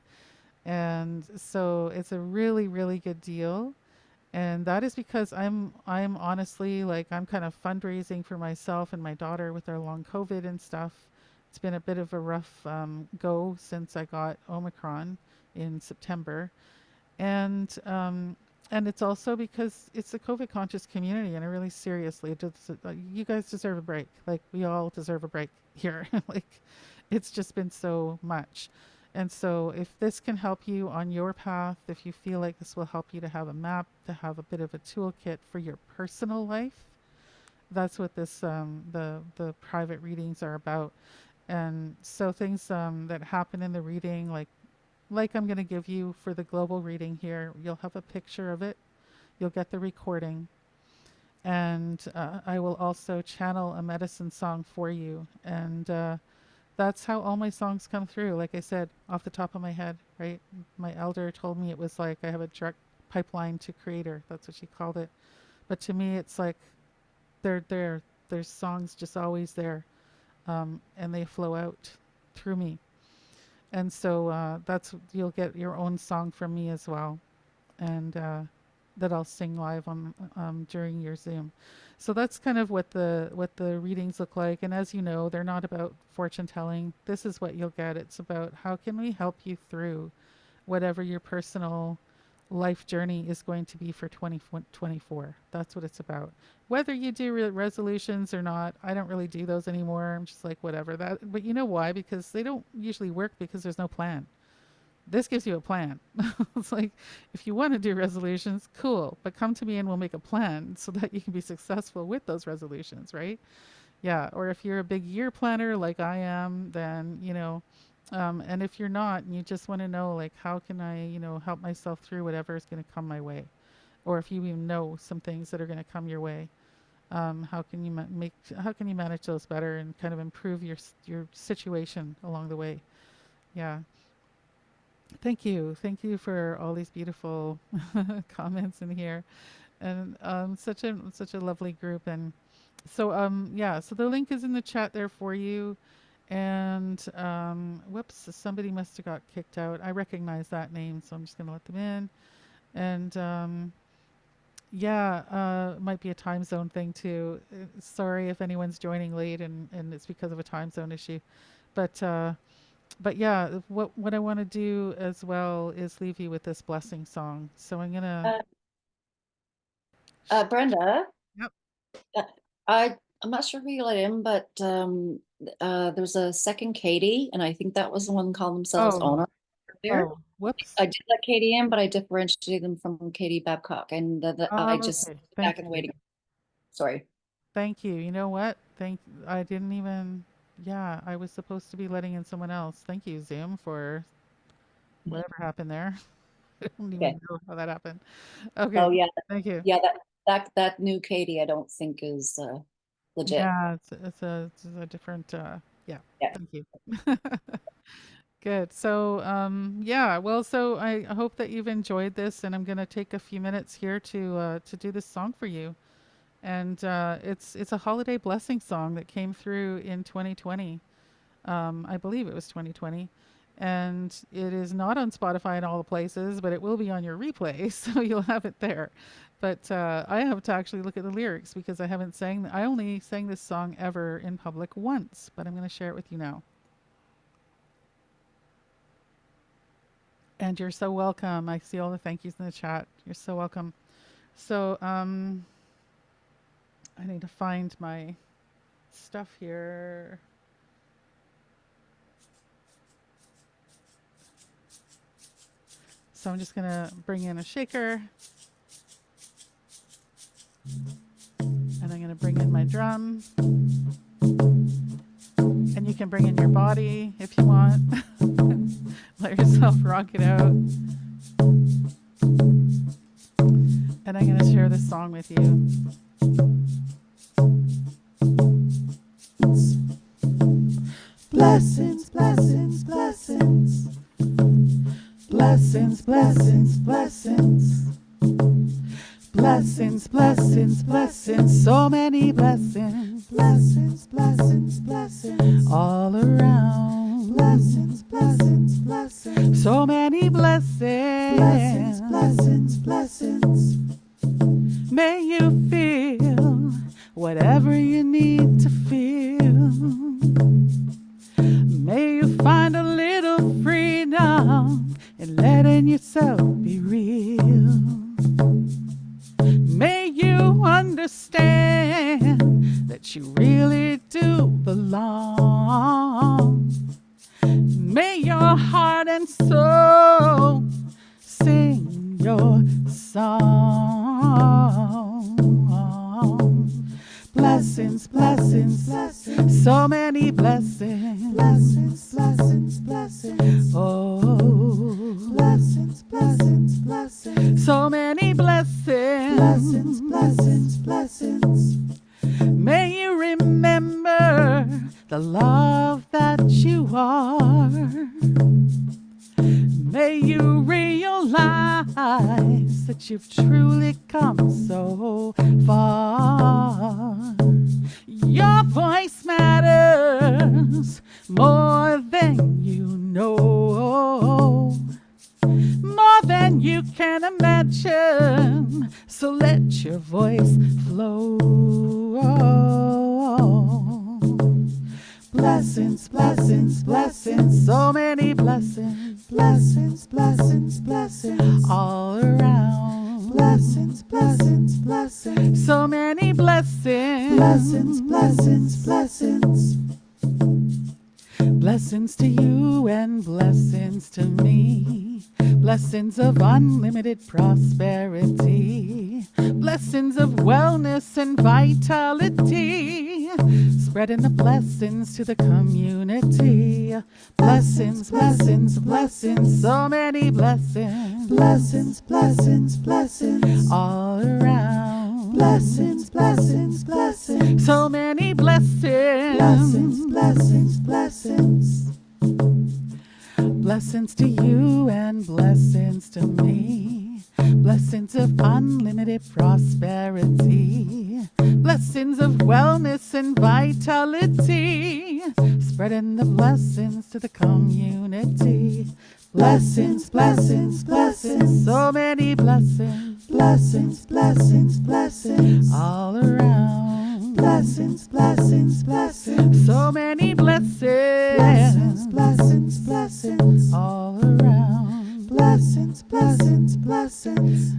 S1: And so it's a really, really good deal. And that is because I'm honestly, like, I'm kind of fundraising for myself and my daughter with our long COVID and stuff. It's been a bit of a rough go since I got Omicron in September. And and it's also because it's a COVID conscious community, and I really seriously just, you guys deserve a break. Like, we all deserve a break here. Like, it's just been so much. And so if this can help you on your path, if you feel like this will help you to have a map, to have a bit of a toolkit for your personal life, that's what this the private readings are about. And so things that happen in the reading, like I'm going to give you for the global reading here, you'll have a picture of it, you'll get the recording, and I will also channel a medicine song for you. And that's how all my songs come through. Like I said, off the top of my head, right? My elder told me it was like I have a direct pipeline to creator. That's what she called it. But to me, it's like they're there. There's songs just always there, and they flow out through me. And so that's, you'll get your own song from me as well, and that I'll sing live on during your Zoom. So that's kind of what the readings look like. And as you know, they're not about fortune telling. This is what you'll get. It's about how can we help you through whatever your personal life journey is going to be for 2024. That's what it's about. Whether you do resolutions or not, I don't really do those anymore. I'm just like, whatever that. But you know why? Because they don't usually work because there's no plan. This gives you a plan. It's like, if you want to do resolutions, cool, but come to me and we'll make a plan so that you can be successful with those resolutions, right? Yeah. Or if you're a big year planner like I am, then, and if you're not and you just want to know, like, how can I, help myself through whatever is going to come my way? Or if you even know some things that are going to come your way, how can you how can you manage those better and kind of improve your situation along the way? Yeah. Thank you for all these beautiful comments in here, and such a lovely group. And so yeah, so the link is in the chat there for you. And whoops, somebody must have got kicked out. I recognize that name, so I'm just going to let them in. And yeah, might be a time zone thing too. Sorry if anyone's joining late and it's because of a time zone issue. But yeah, what I want to do as well is leave you with this blessing song. So I'm gonna.
S2: Brenda,
S1: Yep.
S2: I'm not sure who you let in, but there's a second Katie, and I think that was the one calling themselves
S1: Oh,
S2: owner there.
S1: whoops.
S2: I did let Katie in, but I differentiated them from Katie Babcock, and I just
S1: Okay.
S2: back
S1: Thank
S2: in the
S1: you.
S2: waiting. Sorry.
S1: Thank you. You know what? I didn't even. Yeah, I was supposed to be letting in someone else. Thank you, Zoom, for whatever happened there. I don't
S2: Okay.
S1: even know how that happened.
S2: Oh
S1: Okay.
S2: yeah,
S1: Thank you.
S2: yeah. That new Katie, I don't think is legit.
S1: Yeah, it's a different. Yeah.
S2: Yeah.
S1: Thank you. Good. So, yeah, well, so I hope that you've enjoyed this, and I'm going to take a few minutes here to do this song for you. And it's a holiday blessing song that came through in 2020. I believe it was 2020. And it is not on Spotify and all the places, but it will be on your replay, so you'll have it there. But I have to actually look at the lyrics because I haven't sang. I only sang this song ever in public once, but I'm going to share it with you now. And you're so welcome. I see all the thank yous in the chat. You're so welcome. So I need to find my stuff here. So I'm just going to bring in a shaker. And I'm going to bring in my drum. And you can bring in your body if you want. Let yourself rock it out. And I'm going to share this song with you. Blessings, blessings, blessings. Blessings, blessings, blessings. Blessings, blessings, blessings. So many blessings. Blessings, blessings, blessings. All around. Blessings, blessings, blessings. So many blessings. Blessings, blessings, blessings. May you feel whatever you need to feel. May you find a little freedom in letting yourself be real. May you understand that you really do belong. May your heart and soul sing your song. Blessings, blessings, blessings. So many blessings. Blessings, blessings, blessings. Oh, blessings, blessings, blessings. So many blessings. Blessings, blessings, blessings. May you remember the love that you are. May you realize that you've truly come so far. Your voice matters more than you know, more than you can imagine. So let your voice flow. Blessings, blessings, blessings. So many blessings. Blessings, blessings, blessings. All around. Blessings, blessings, blessings. So many blessings. Blessings, blessings, blessings. Blessings to you and blessings to me. Blessings of unlimited prosperity. Blessings of wellness and vitality. Spreading the blessings to the community. Blessings, blessings, blessings. So many blessings. Blessings, blessings, blessings. All around. Blessings, blessings, blessings. So many blessings. Blessings, blessings, blessings. Blessings to you and blessings to me. Blessings of unlimited prosperity. Blessings of wellness and vitality. Spreading the blessings to the community. Blessings, blessings, blessings. So many blessings. Blessings, blessings, blessings. All around. Blessings, blessings, blessings. So many blessings. Blessings, blessings, blessings. All around. Blessings, blessings, blessings.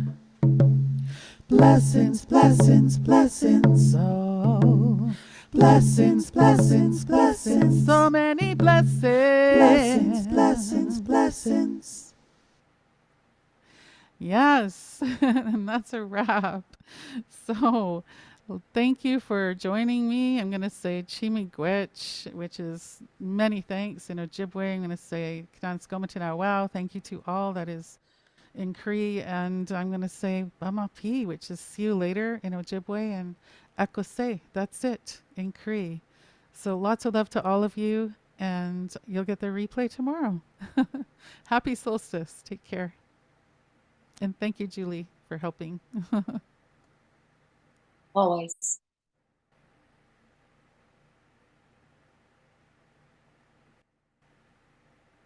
S1: Blessings, blessings, blessings. Oh, blessings, blessings, blessings. So many blessings. Blessings, blessings, blessings. Yes, and that's a wrap. So, well, thank you for joining me. I'm going to say Chimigwech, which is many thanks in Ojibwe. I'm going to say Knanskomatiná wow. Thank you to all that is in Cree. And I'm going to say Bamapi, which is see you later in Ojibwe. And Ekose, that's it in Cree. So lots of love to all of you. And you'll get the replay tomorrow. Happy solstice. Take care. And thank you, Julie, for helping.
S2: Always.